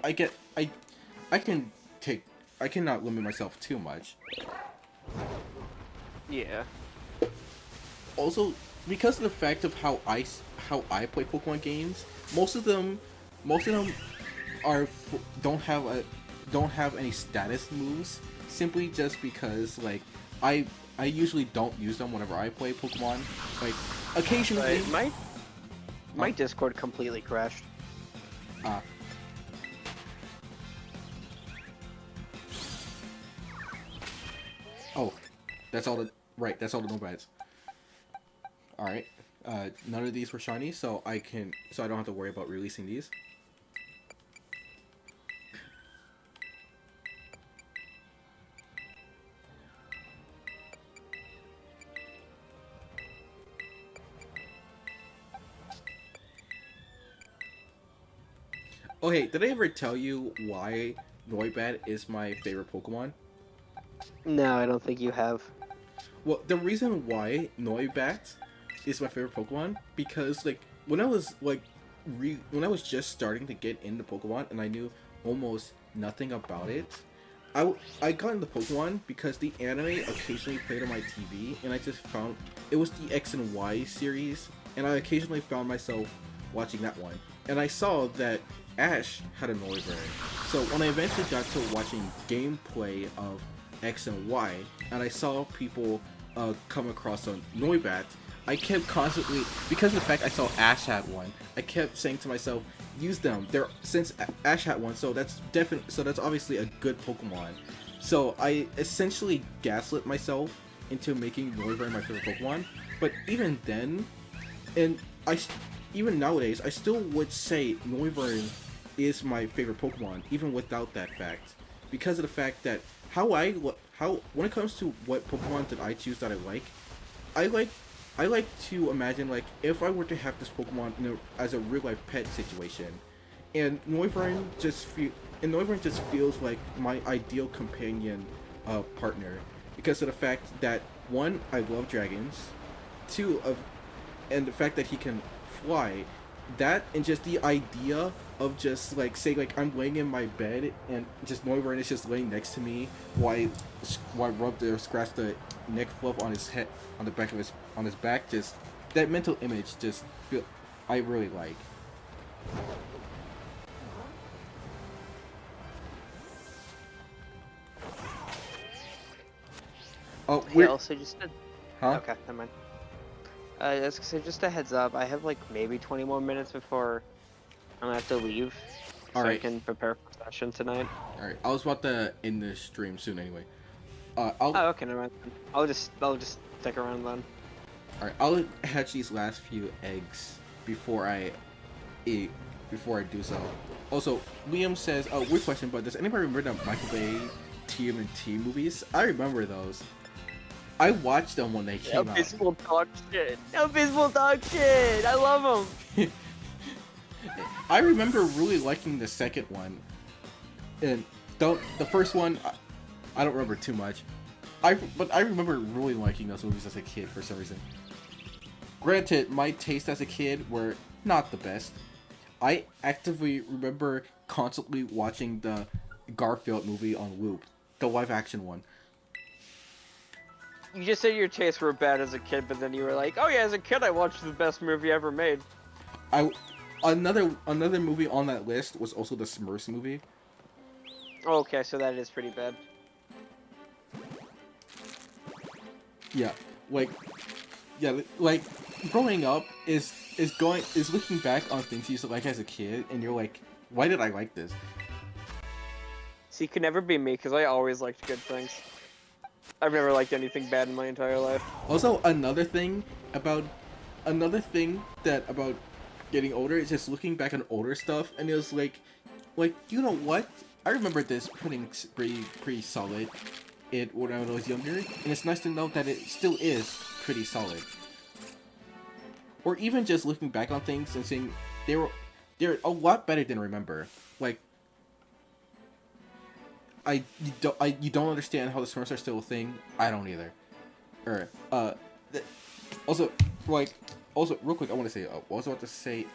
I cannot limit myself too much. Yeah. Also, because of the fact of how I play Pokemon games, most of them are don't have any status moves, simply just because like I usually don't use them whenever I play Pokemon. Like occasionally, my Discord completely crashed. Oh, that's all the nomads. All right. None of these were shiny, so I don't have to worry about releasing these. Okay, did I ever tell you why Noibat is my favorite Pokemon? No, I don't think you have. Well, the reason why Noibat is my favorite Pokemon, because like when I was just starting to get into Pokemon and I knew almost nothing about it, I got into Pokemon because the anime occasionally played on my TV, and I just found it was the X and Y series, and I occasionally found myself watching that one, and I saw that Ash had a Noivern. So when I eventually got to watching gameplay of X and Y, and I saw people come across a Noibat, I kept constantly, because of the fact I saw Ash had one, I kept saying to myself, use them. Since Ash had one, so that's obviously a good Pokemon. So I essentially gaslit myself into making Noivern my favorite Pokemon. But even then, and even nowadays, I still would say Noivern is my favorite Pokemon, even without that fact, because of the fact that when it comes to what Pokemon did I choose that I like to imagine like if I were to have this Pokemon as a real life pet situation, and Noivern just feels like my ideal companion partner, because of the fact that one, I love dragons, and the fact that he can fly, that and just the idea of just like say like I'm laying in my bed and just Noivern is just laying next to me while I rub or scratch the neck fluff on his head, on the back of his back, just that mental image I really like. Oh, Yeah, also just huh? Okay, never mind. I was gonna say, just a heads up, I have like maybe 20 more minutes before I'm gonna have to leave, so I can prepare for session tonight. Alright, I was about to end the stream soon anyway. Oh, okay, never mind. I'll just stick around then. Alright, I'll hatch these last few eggs before I do so. Also, Liam says, oh, weird question, but does anybody remember the Michael Bay TMNT movies? I remember those. I watched them when they came out. Abysmal dog shit. Abysmal dog shit. I love them. I remember really liking the second one, and the first one, I don't remember too much. But I remember really liking those movies as a kid for some reason. Granted, my taste as a kid were not the best. I actively remember constantly watching the Garfield movie on loop, the live action one. You just said your tastes were bad as a kid, but then you were like, "Oh yeah, as a kid, I watched the best movie ever made." I another movie on that list was also the Smurfs movie. Oh, okay, so that is pretty bad. Yeah, like yeah, like growing up is looking back on things you used to like as a kid, and you're like, why did I like this? See, could never be me because I always liked good things. I've never liked anything bad in my entire life. Also, another thing that about getting older is just looking back on older stuff, and it was like you know what? I remember this pretty solid. It when I was younger, and it's nice to know that it still is pretty solid. Or even just looking back on things and saying they're a lot better than I remember. Like you don't understand how the Smurfs are still a thing. I don't either. Or also also real quick I want to say what was I about to say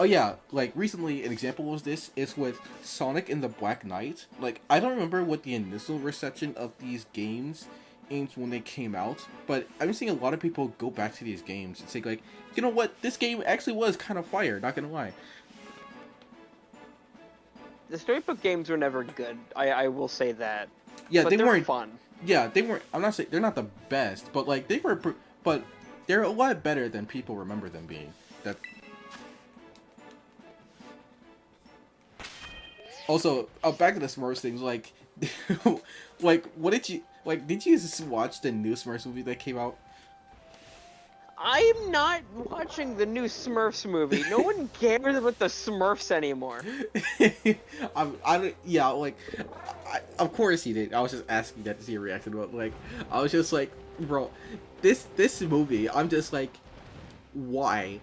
oh yeah, like recently an example was this is with Sonic and the Black Knight. Like I don't remember what the initial reception of these games aimed when they came out, but I've been seeing a lot of people go back to these games and say like, you know what, this game actually was kind of fire, not gonna lie. The storybook games were never good. I will say that. Yeah, but they they're weren't fun. Yeah, they weren't. I'm not saying they're not the best, but like but they're a lot better than people remember them being. That. Also, back to the Smurfs things. Like, like, what did you like? Did you just watch the new Smurfs movie that came out? I'm not watching the new Smurfs movie. No one cares about the Smurfs anymore. Yeah, like, of course he did. I was just asking that to see your reaction, but like, I was just like, bro, this movie, I'm just like, why?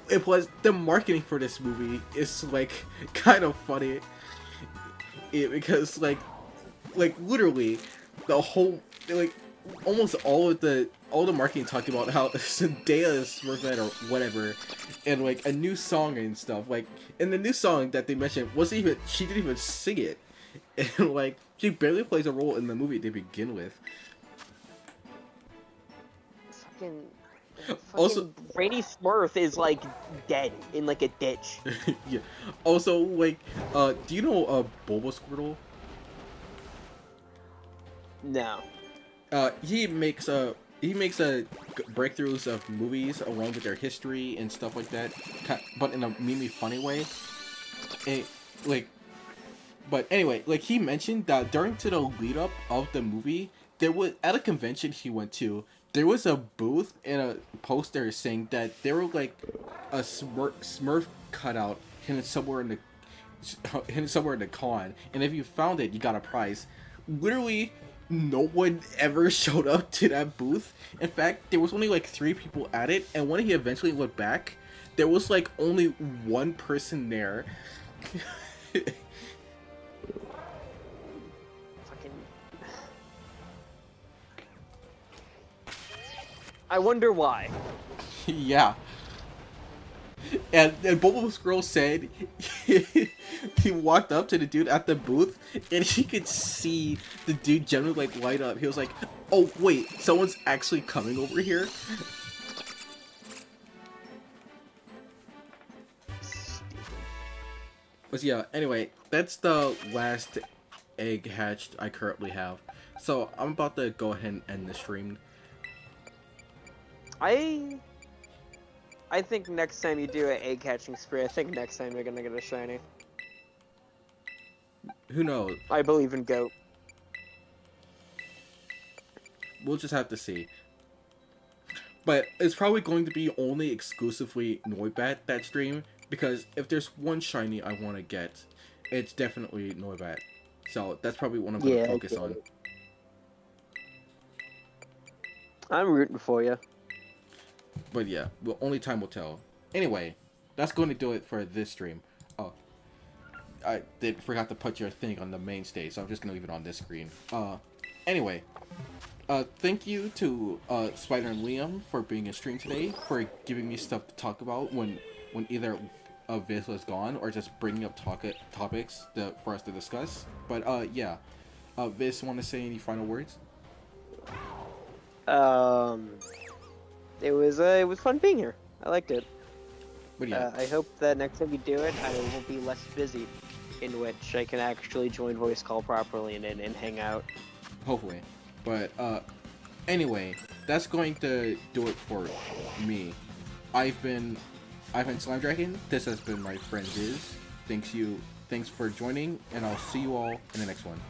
It was the marketing for this movie is like kind of funny, because like literally the whole like almost all the marketing talking about how Zendaya is Smurfette or whatever, and like a new song and stuff. Like, and the new song that they mentioned wasn't even, she didn't even sing it, and like she barely plays a role in the movie to begin with. Fucking Also, Rainy Smurf is like dead in like a ditch. yeah. Also, like, do you know Bulbasquirtle? No. He makes breakthroughs of movies along with their history and stuff like that, but in a meme funny way. And, like, but anyway, like he mentioned that during to the lead up of the movie, there was at a convention he went to, there was a booth and a poster saying that there were like a Smurf cutout hidden somewhere in the con, and if you found it, you got a prize. Literally, no one ever showed up to that booth. In fact, there was only like 3 people at it, and when he eventually looked back, there was like only 1 person there. Fucking. I wonder why. Yeah. And Bulbasquirrel said he walked up to the dude at the booth and he could see the dude generally like light up. He was like, "Oh wait, someone's actually coming over here." But yeah, anyway, that's the last egg hatched I currently have. So I'm about to go ahead and end the stream. I think next time you do an egg hatching spree, I think next time you're gonna get a shiny. Who knows? I believe in goat. We'll just have to see. But it's probably going to be only exclusively Noibat that stream, because if there's one shiny I want to get, it's definitely Noibat. So that's probably what I'm going to focus on. I'm rooting for you. But yeah, well, only time will tell. Anyway, that's going to do it for this stream. Oh, I forgot to put your thing on the main stage, so I'm just going to leave it on this screen. Anyway, thank you to Spider and Liam for being in stream today, for giving me stuff to talk about when either Viz was gone, or just bringing up topics for us to discuss. But yeah, Viz, want to say any final words? Um, it was fun being here. I liked it. But yeah, I hope that next time we do it, I will be less busy, in which I can actually join voice call properly and hang out. hopefully. But anyway, that's going to do it for me. I've been Slime Dragon. This has been my friend Viz. Thanks for joining, and I'll see you all in the next one.